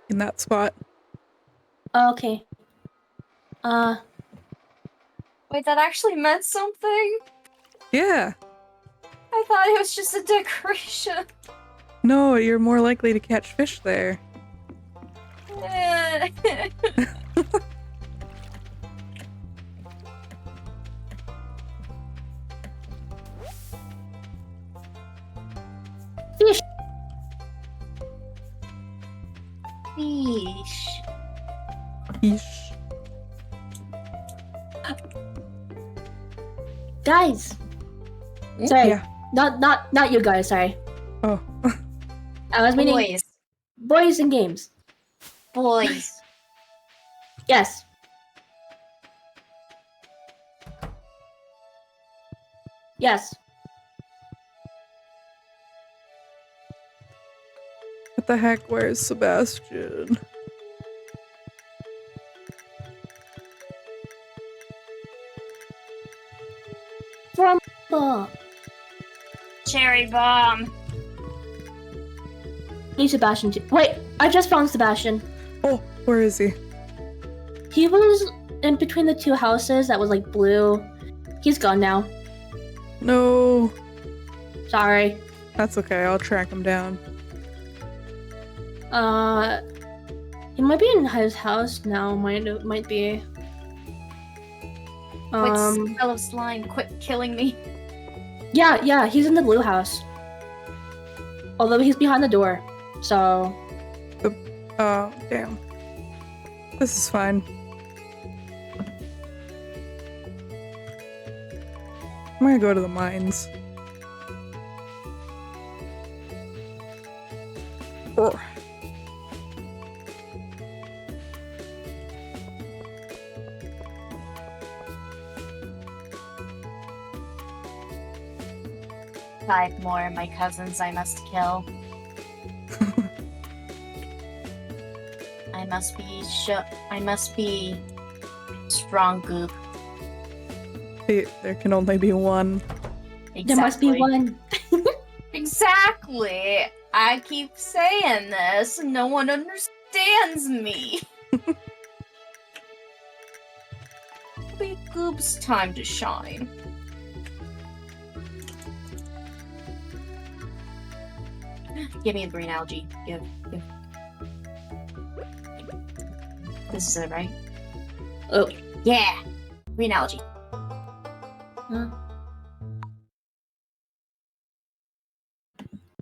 in that spot. Oh, okay. Wait, that actually meant something? Yeah. I thought it was just a decoration. No, you're more likely to catch fish there. Fish. Fish. Fish. Guys. Sorry. Yeah. Not you guys, sorry. Oh. I was meaning Boys. boys and games. Boys. Yes. Yes. What the heck? Where's Sebastian? From Cherry bomb. Need Sebastian too. Wait, I just found Sebastian. Oh, where is he? He was in between the two houses that was like blue. He's gone now. No. Sorry. That's okay. I'll track him down. He might be in his house now. Might be. Quit, smell of slime. Quit killing me. Yeah, he's in the blue house. Although he's behind the door, so. Oh, damn. This is fine. I'm gonna go to the mines. Oh. 5 more, my cousins I must kill. I must be strong goop. There can only be one. Exactly. There must be one. Exactly. I keep saying this, and no one understands me. Be Goop's time to shine. Give me a green algae. Give. This is it, right? Oh. Yeah! Green algae. Huh?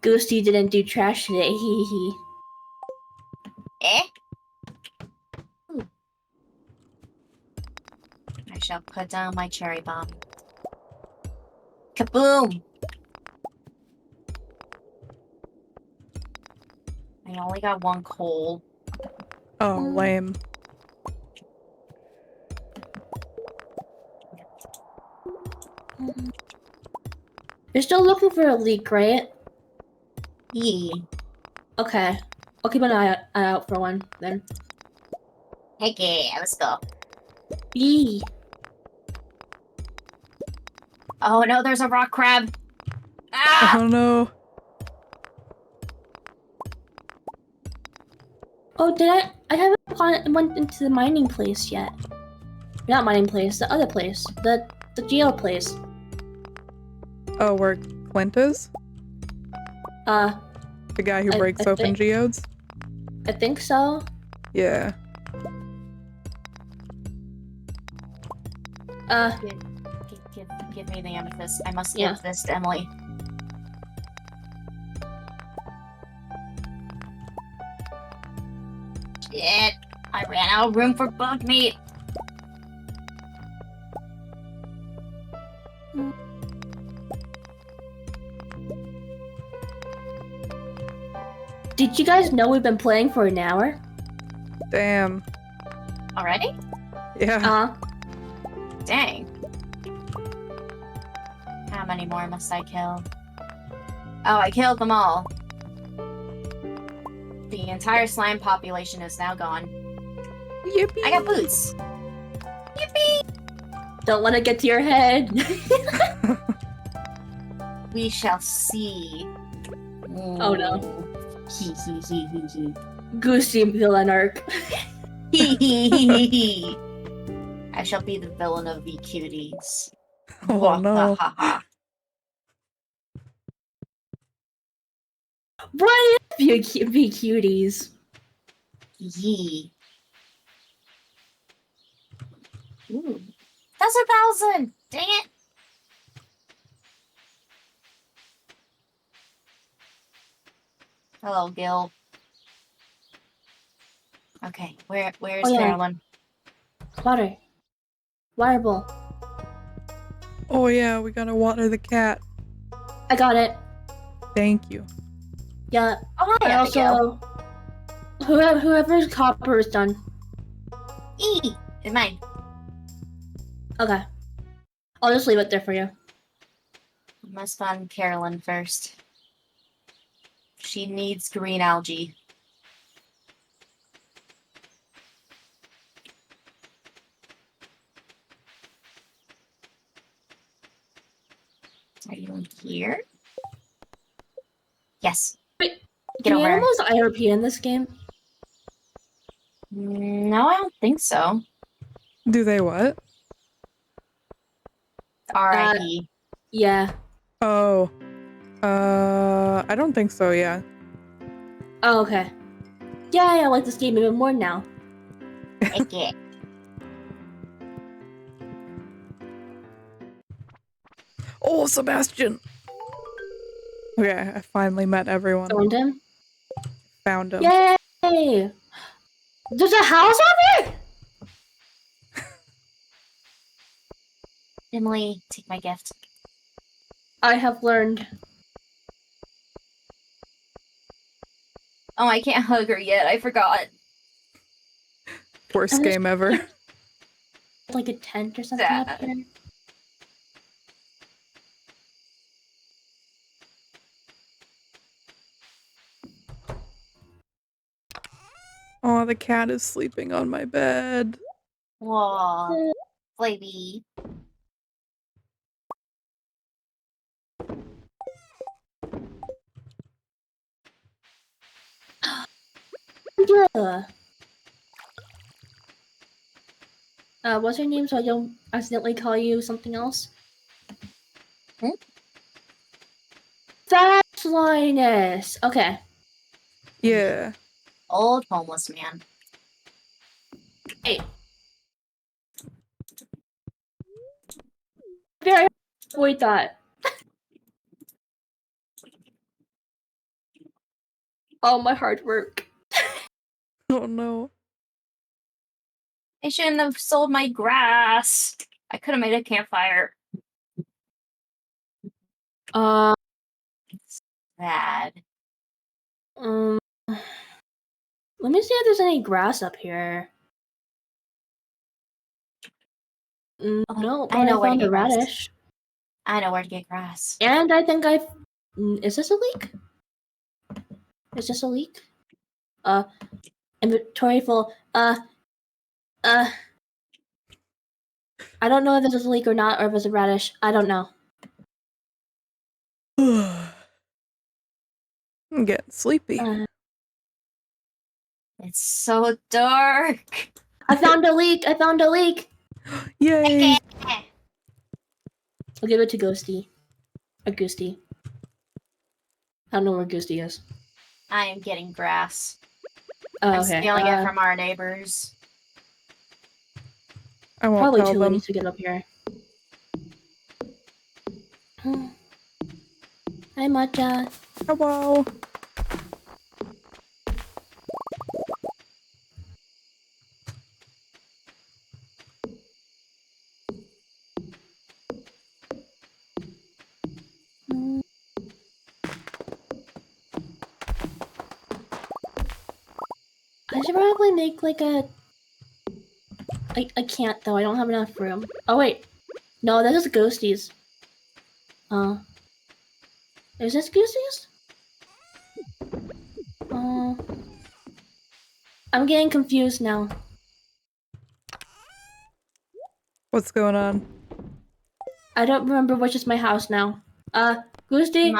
Ghosty didn't do trash today. Hee hee. Eh? Ooh. I shall put down my cherry bomb. Kaboom! I only got one coal. Oh, lame. You're still looking for a leak, right? Yeah. Okay. I'll keep an eye out for one then. Heck yeah, let's go. Yee. Oh no, there's a rock crab. Ah! Oh no. Oh, did I haven't went into the mining place yet. Not mining place, the other place. The geo place. Oh, where Clint is? The guy who breaks open geodes? I think so. Yeah. Give me the amethyst. I must Yeah. give this to Emily. Shit! I ran out of room for bug meat. Did you guys know we've been playing for an hour? Damn. Already? Yeah. Dang. How many more must I kill? Oh, I killed them all. The entire slime population is now gone. Yippee! I got boots. Yippee! Don't let it get to your head. We shall see. Oh no. Hee hee hee hee hee. Goosey villain arc. Hee hee hee hee. I shall be the villain of the cuties. Oh no. Ha ha. What if you be cuties? Yee. Ooh. That's 1,000! Dang it! Hello, Gil. Okay, where's Oh, yeah. Carolyn? Water. Water bowl. Oh yeah, we gotta water the cat. I got it. Thank you. Yeah. Oh, hi, I Abigail. also whoever's copper is done. It's mine. Okay. I'll just leave it there for you. Must find Carolyn first. She needs green algae. Are you in here? Yes. Wait, Get do over. animals IRP in this game? No, I don't think so. Do they what? R.I.P. Yeah. Oh. I don't think so, yeah. Oh, okay. Yeah, I like this game even more now. Okay. Oh, Sebastian! Okay, I finally met everyone. Found him. Found him. Yay! There's a house out there? Emily, take my gift. I have learned. Oh, I can't hug her yet. I forgot. Worst game ever. Like a tent or something up Sad. here. Oh, the cat is sleeping on my bed. Whoa, baby. Yeah. What's your name so I don't accidentally call you something else? Hmm? That's Linus. Okay. Yeah. Old homeless man. Hey. Very avoid that. All my hard work. Oh no. I shouldn't have sold my grass. I could have made a campfire. Bad. Let me see if there's any grass up here. No, but I know I where to found get a grass. radish. I know where to get grass. And I think I've... Is this a leak? Is this a leak? Inventory full. I don't know if this is a leak or not, or if it's a radish. I don't know. I'm getting sleepy. It's so dark. I found a leak! I found a leak! Yay! I'll give it to Ghosty. Or Goosty. I don't know where Goosty is. I am getting grass. Oh, I'm okay. stealing it from our neighbors. I won't Probably tell too them. late to get up here. Hi, Matcha. Hello. I should probably make like a... I can't though, I don't have enough room. Oh wait. No, that is Ghosty's. Is this Ghosty's? I'm getting confused now. What's going on? I don't remember which is my house now. Goosty?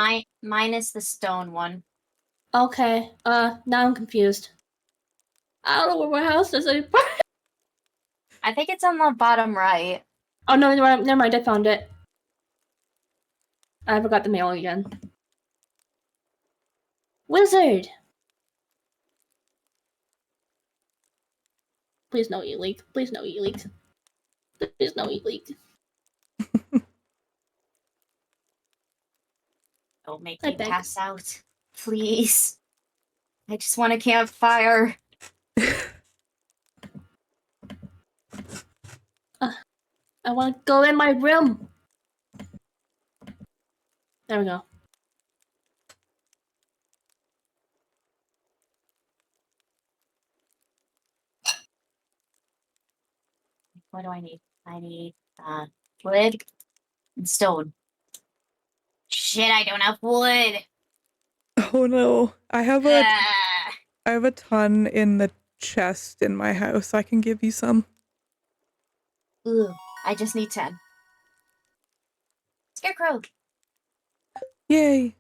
Mine is the stone one. Okay, now I'm confused. I don't know where my house is anymore. I think it's on the bottom right. Oh no, never mind, I found it. I forgot the mail again. Wizard! Please no eat leak. Please no eat leak. Please no eat leak. Don't make I me beg. pass out. Please. I just want a campfire. I want to go in my room. There we go. What do I need? I need wood and stone. Shit, I don't have wood. Oh no. I have Ah. a ton in the chest in my house. I can give you some. Ooh, I just need 10. Scarecrow. Yay.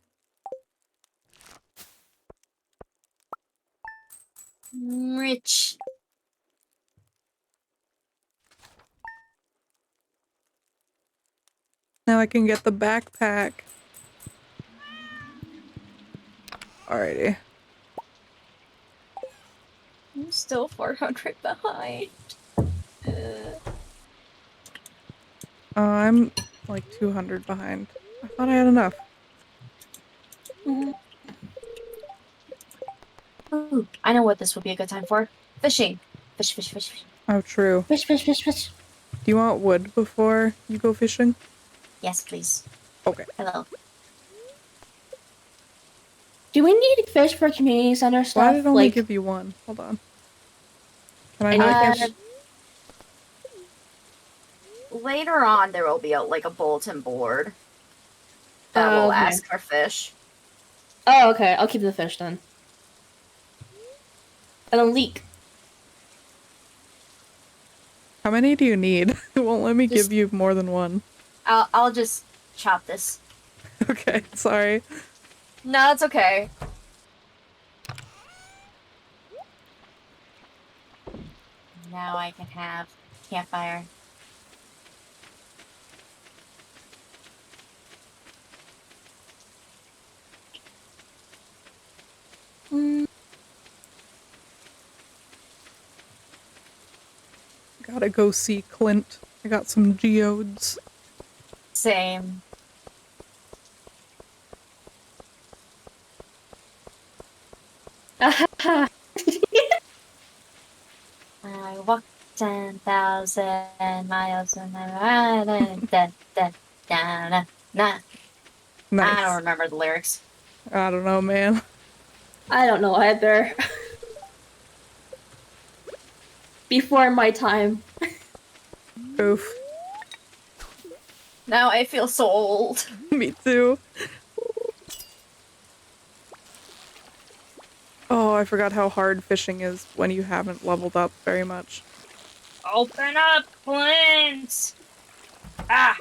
Rich. Now I can get the backpack. Alrighty. I'm still 400 behind. I'm like 200 behind. I thought I had enough. Ooh, I know what this would be a good time for. Fishing. Fish, fish, fish, fish. Oh, true. Fish, fish, fish, fish. Do you want wood before you go fishing? Yes, please. Okay. Hello. Do we need fish for community center stuff? Why did it only like, give you one? Hold on. Can I I not need get... fish. Later on, there will be a bulletin board that will Okay. ask for fish. Oh, okay. I'll keep the fish then. And a leek. How many do you need? It won't let me Just- give you more than one. I'll just chop this. Okay, sorry. No, it's okay. Now I can have campfire. Gotta go see Clint. I got some geodes. Same. I walked 10,000 miles and I Nice. don't remember the lyrics. I don't know, man. I don't know either. Before my time. Oof. Now I feel so old. Me too. Oh, I forgot how hard fishing is when you haven't leveled up very much. Open up, Clint! Ah!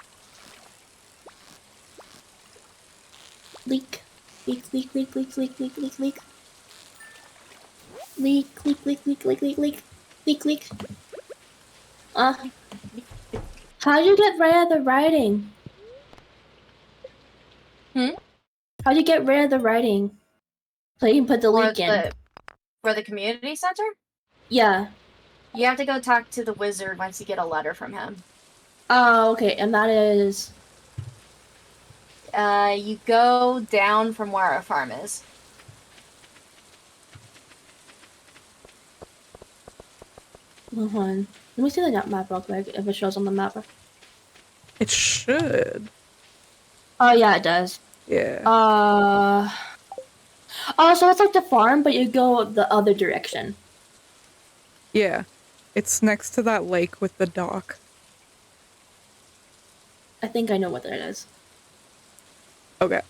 Leak. Leak, leak, leak, leak, leak, leak, leak, leak. Leak, leak, leak, leak, leak, leak, leak. Leak, leak. How'd you get rid of the writing? How'd you get rid of the writing? So you can put the leak in. For the community center? Yeah. You have to go talk to the wizard once you get a letter from him. Oh, okay. And that is... You go down from where our farm is. Hold on. Let me see the map real quick, if it shows on the map. It should. Oh, yeah, it does. Yeah. Oh, so it's like the farm, but you go the other direction. Yeah. It's next to that lake with the dock. I think I know what that is. Okay.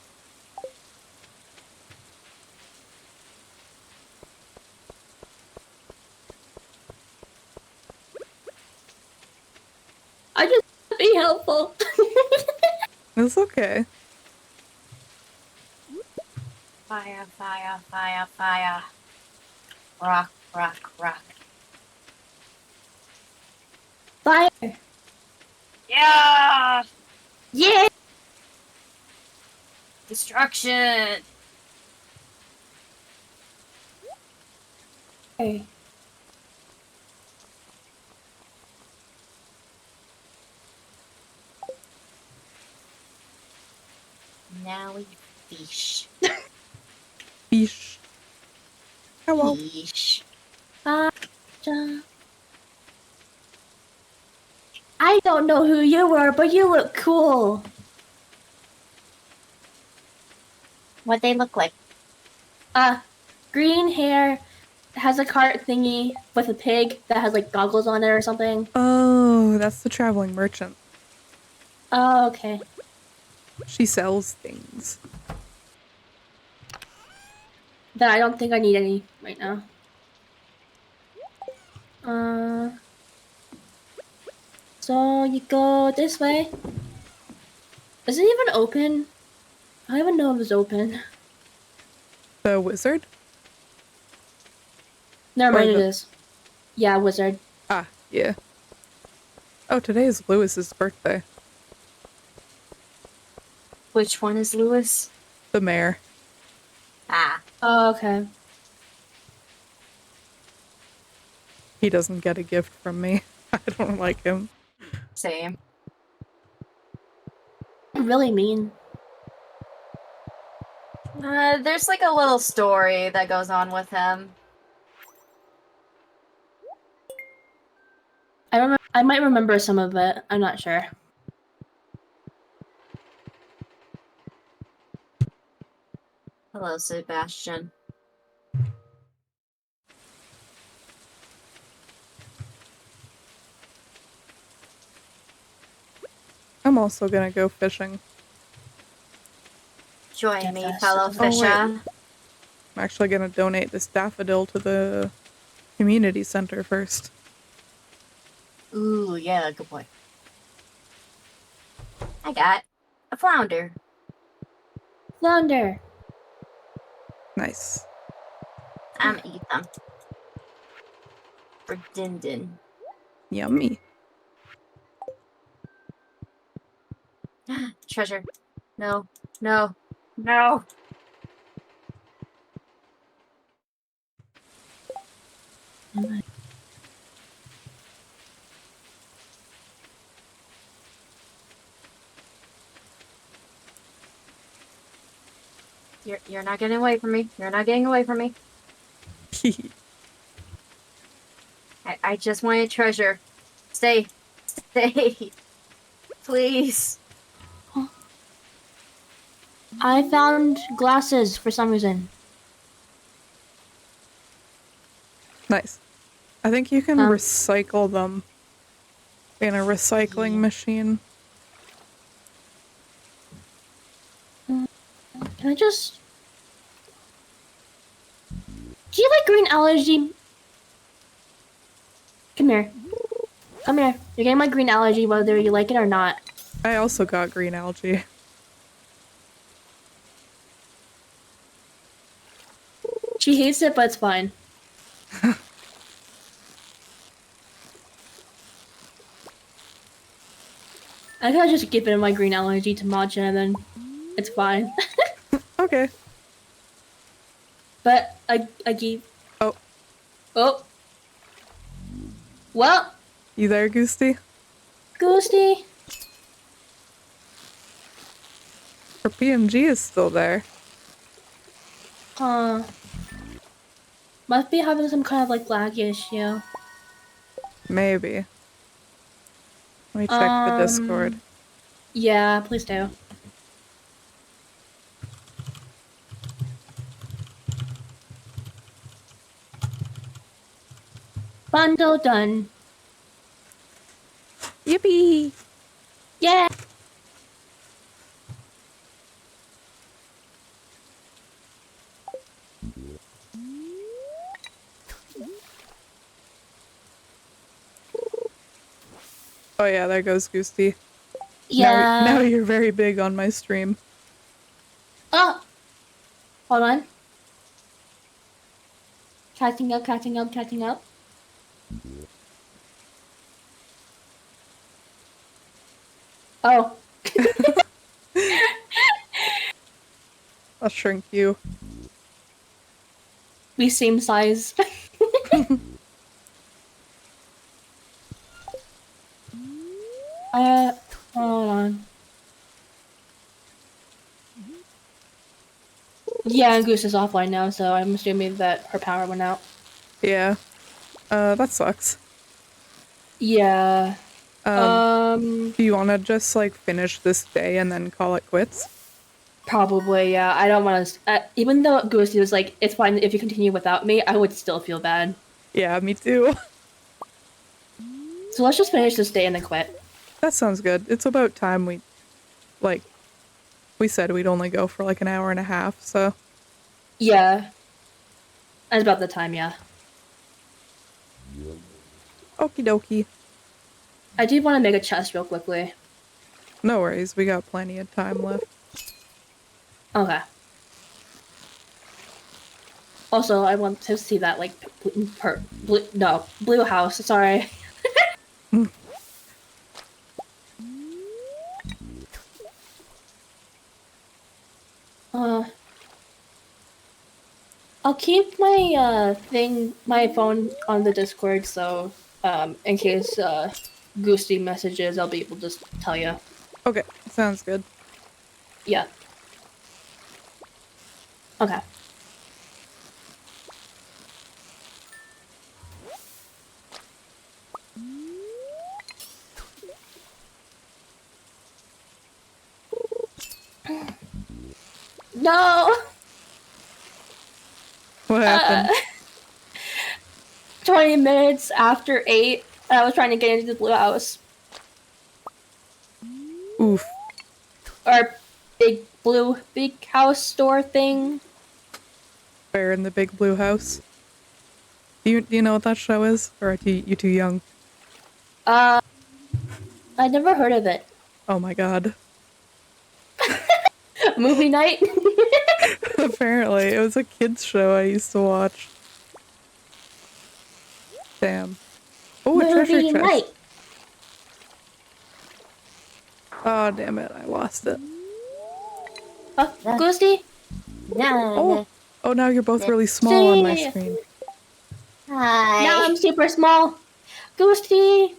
I just want to be helpful. It's okay. Fire, fire, fire, fire. Rock, rock, rock. Fire! Yeah! Yeah! Destruction! Okay. Now we fish. Fish. Hello. Fish. I don't know who you are, but you look cool. What they look like? Green hair, has a cart thingy with a pig that has like goggles on it or something. Oh, that's the traveling merchant. Oh, okay. She sells things. Then I don't think I need any right now. So you go this way. Is it even open? I don't even know if it's open. The wizard? Never Or mind, it the- is. Yeah, wizard. Ah, yeah. Oh, today is Lewis's birthday. Which one is Lewis? The mayor. Ah. Oh, okay. He doesn't get a gift from me. I don't like him. Same. Really mean. There's like a little story that goes on with him. I might remember some of it. I'm not sure. Hello, Sebastian. I'm also gonna go fishing. Join me, Yes, fellow yes. Oh, wait. fisher. I'm actually gonna donate this daffodil to the community center first. Ooh, yeah, good boy. I got a flounder. Flounder. Nice. I'm gonna eat them. For din din. Yummy. Treasure. No. No. No. You're not getting away from me. You're not getting away from me. I just want your treasure. Stay. Stay. Please. I found glasses for some reason. Nice. I think you can recycle them in a recycling machine. Can I just... Do you like green allergy? Come here. Come here. You're getting my green allergy whether you like it or not. I also got green algae. She hates it, but it's fine. I gotta just give it my green allergy to matcha and then it's fine. Okay. But I gave... Oh. Oh. Well. You there, Goosty? Ghosty. Her PNG is still there. Must be having some kind of like lag issue. Maybe. Let me check the Discord. Yeah, please do. Bundle done. Yippee! Yeah. Oh yeah, there goes Goosty. Yeah. Now you're very big on my stream. Oh. Hold on. Catching up, catching up, catching up. Oh. I'll shrink you. We same size. Hold on. Yeah, and Goose is offline now, so I'm assuming that her power went out. Yeah. That sucks. Yeah. Do you want to just, like, finish this day and then call it quits? Probably, yeah. I don't want to... even though Goose was like, it's fine if you continue without me, I would still feel bad. Yeah, me too. So let's just finish this day and then quit. That sounds good. It's about time we said we'd only go for like an hour and a half, so. Yeah. That's about the time, yeah. Okie dokie. I do want to make a chest real quickly. No worries, we got plenty of time left. Okay. Also, I want to see that, like, blue house, sorry. I'll keep my, my phone on the Discord, so, in case, Goosty messages, I'll be able to just tell you. Okay, sounds good. Yeah. Okay. No! What happened? 20 minutes after 8, I was trying to get into the blue house. Oof. Or big house store thing. Bear in the Big Blue House. Do you know what that show is? Or are you too young? I never heard of it. Oh my god. Movie night? Apparently, it was a kids show I used to watch. Damn. Oh, a treasure Movie chest. night. Oh, damn it, I lost it. Ghosty? Oh, now you're both really small on my screen. Hi. Now I'm super small. Ghosty!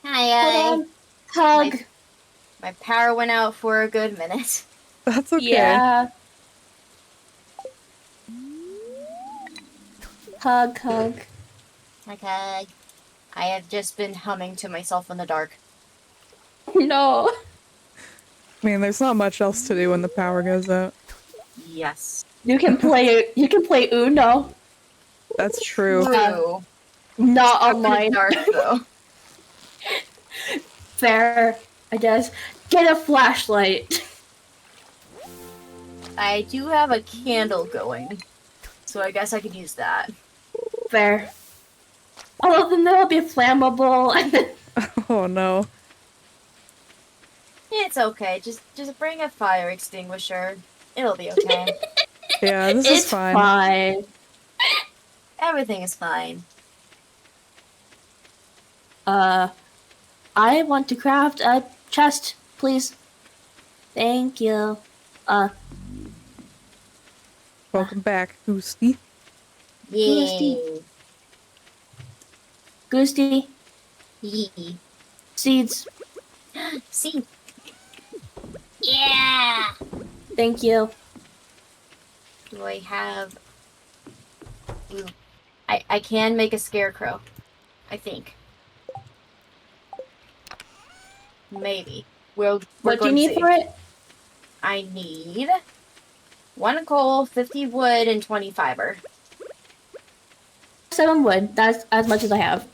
Hi. Hold on. Hug. My power went out for a good minute. That's okay. Yeah. Hug, hug. Okay. I have just been humming to myself in the dark. No. I mean, there's not much else to do when the power goes out. Yes. You can play Uno. That's true. True. Not Up in the online. dark, though. Fair, I guess. Get a flashlight. I do have a candle going, so I guess I could use that. Fair. Although then they'll be flammable and then Oh no. It's okay. Just bring a fire extinguisher. It'll be okay. Yeah, this it's is fine. fine. Everything is fine. I want to craft a chest, please. Thank you. Welcome back, Goosty. Yay. Goosty, Yee. seeds. See. Yeah. Thank you. Do I have? Ooh. I can make a scarecrow. I think. Maybe. We're What do you going to need see. for it? I need 1 coal, 50 wood, and 20 fiber. 7 wood. That's as much as I have.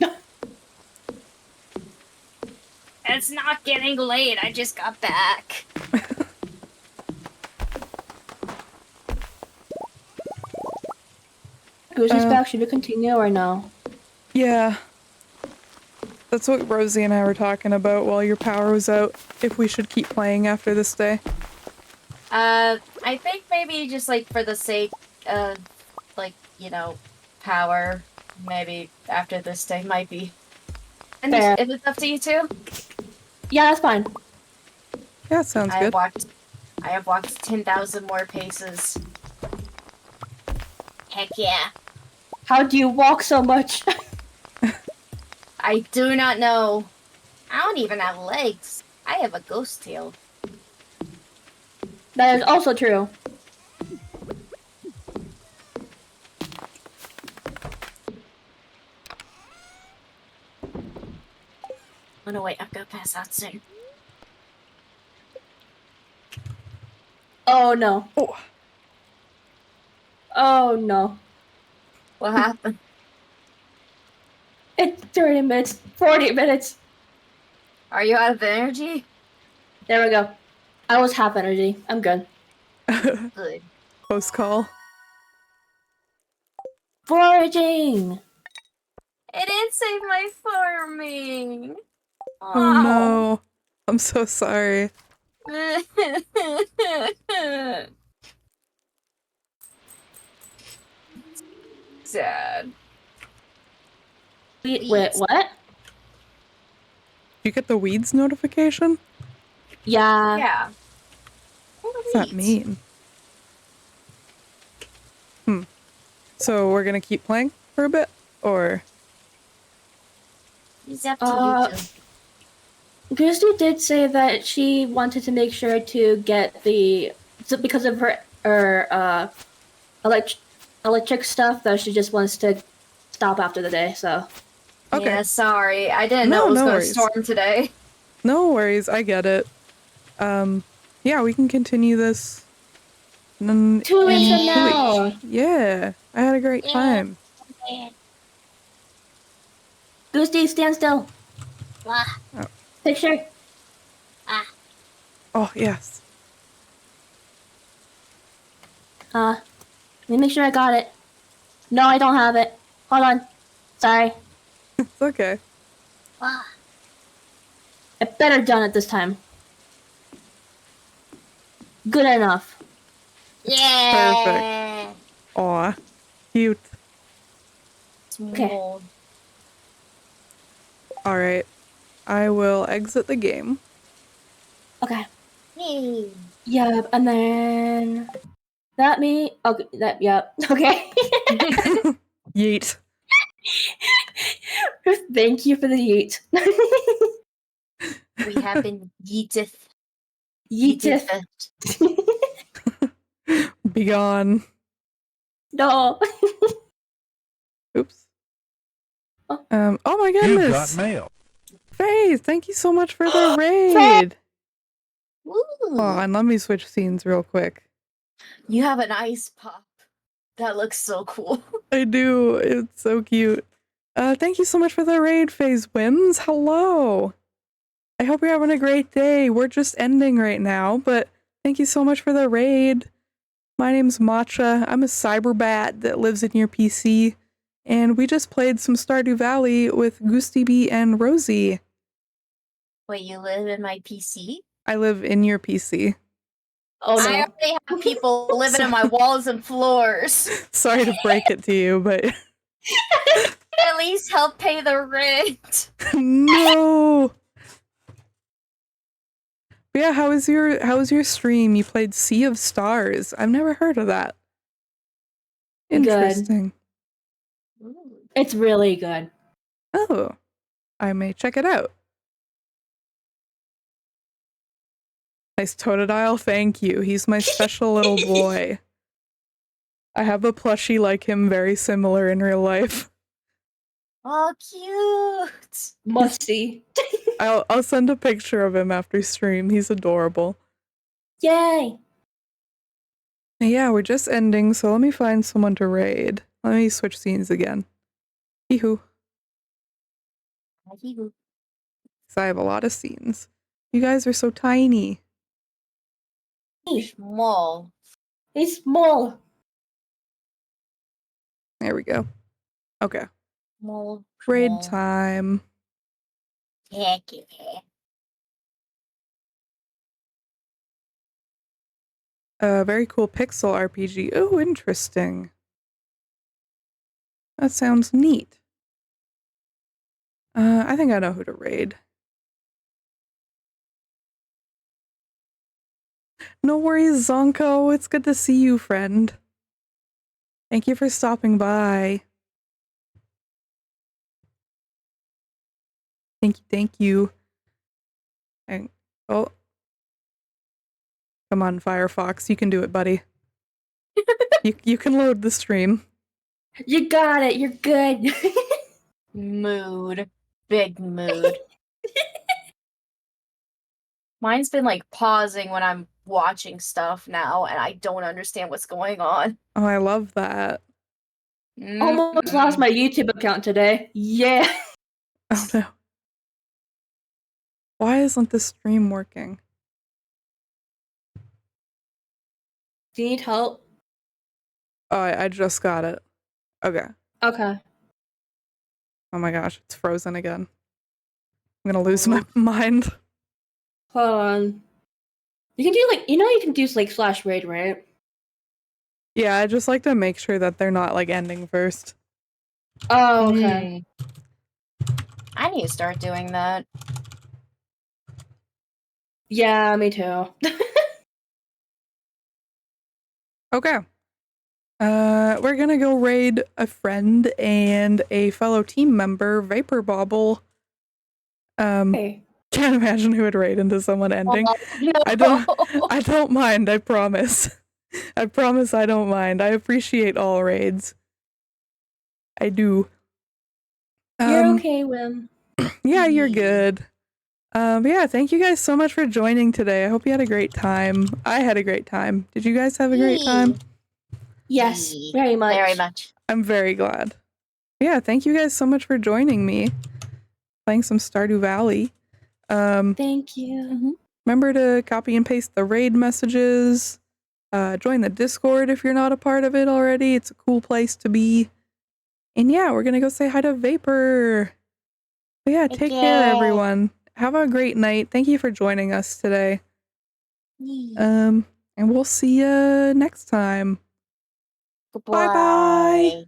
It's not getting late. I just got back. Goosty's back. Should we continue or no? Yeah. That's what Rosie and I were talking about while your power was out. If we should keep playing after this day. I think maybe just like for the sake of, like, you know, power, maybe after this day might be. And Fair. if it's up to you too, Yeah, that's fine. Yeah, sounds good. I have walked 10,000 more paces. Heck yeah. How do you walk so much? I do not know. I don't even have legs. I have a ghost tail. That is also true. Oh no, wait, I'm gonna pass out soon. Oh no. Oh, Oh no. What happened? It's 30 minutes. 40 minutes. Are you out of energy? There we go. I was half energy. I'm good. Good. post call. Foraging! It didn't save my farming. Oh no. I'm so sorry. Sad. Wait, Weeds. what? Did you get the weeds notification? Yeah. Yeah. What's that mean? So we're gonna keep playing for a bit? Or... It's up to you two. Goosty did say that she wanted to make sure to get the... So because of her electric stuff, that she just wants to stop after the day, so... Okay. Yeah, sorry. I didn't No, know it was no going to worries. storm today. No worries, I get it. Yeah, we can continue this. In 2 weeks from 2 now! weeks. Yeah, I had a great time. Goosty, stand still. Wah. Picture. Oh, yes. Let me make sure I got it. No, I don't have it. Hold on. Sorry. It's okay. Wah. I better done it this time. Good enough. Yeah. Aw, cute. Okay. Mold. Alright, I will exit the game. Okay. Yay. Yep, and then that me. Okay, that yep. Okay. Yeet. Thank you for the yeet. We have been yeeteth. Yeeteth. Be gone. No. Oops. Oh. Oh my You goodness. got mail. Faith, thank you so much for the raid. Ooh. Oh, and let me switch scenes real quick. You have an ice pop. That looks so cool. I do. It's so cute. Thank you so much for the raid, Phase Whims. Hello. I hope you're having a great day. We're just ending right now, but thank you so much for the raid. My name's Matcha. I'm a cyberbat that lives in your PC, and we just played some Stardew Valley with Goosty Bee and Rosie. Wait, you live in my PC? I live in your PC. Oh no. I already have people living in my walls and floors. Sorry to break it to you, but At least help pay the rent. no. But yeah, how was your stream? You played Sea of Stars. I've never heard of that. Good. Interesting. It's really good. Oh, I may check it out. Nice Totodile, thank you. He's my special little boy. I have a plushie like him, very similar in real life. Oh, cute. Must see. I'll send a picture of him after stream. He's adorable. Yay! Yeah, we're just ending, so let me find someone to raid. Let me switch scenes again. Hee-hoo. Hee-hoo. So I have a lot of scenes. You guys are so tiny. Small. He's small. There we go. Okay. Small. Raid small. time. Heck yeah. Very cool pixel RPG. Oh, interesting. That sounds neat. I think I know who to raid. No worries, Zonko. It's good to see you, friend. Thank you for stopping by. Thank you. And, oh. Come on, Firefox. You can do it, buddy. You can load the stream. You got it. You're good. Mood. Big mood. Mine's been like pausing when I'm watching stuff now, and I don't understand what's going on. Oh, I love that. Almost lost my YouTube account today. Yeah. Oh no. Why isn't the stream working? Do you need help? Oh, I just got it. Okay. Okay. Oh my gosh, it's frozen again. I'm gonna lose my mind. Hold on. You can do like you can do like slash raid, right? Yeah, I just like to make sure that they're not like ending first. Oh, okay. I need to start doing that. Yeah, me too. Okay. We're gonna go raid a friend and a fellow team member, Vapor Bobble. Hey. Can't imagine who would raid into someone ending. Oh, no. I don't mind, I promise. I promise I don't mind. I appreciate all raids. I do. You're okay, Wim. Yeah, you're good. Yeah, thank you guys so much for joining today. I hope you had a great time. I had a great time. Did you guys have a great time? Yes, very much. Very much. I'm very glad. Yeah, thank you guys so much for joining me. Playing some Stardew Valley. Thank you. Remember to copy and paste the raid messages. Join the Discord if you're not a part of it already. It's a cool place to be. And yeah, we're gonna go say hi to Vapor. But yeah, take care, everyone. Have a great night. Thank you for joining us today. And we'll see you next time. Goodbye. Bye-bye.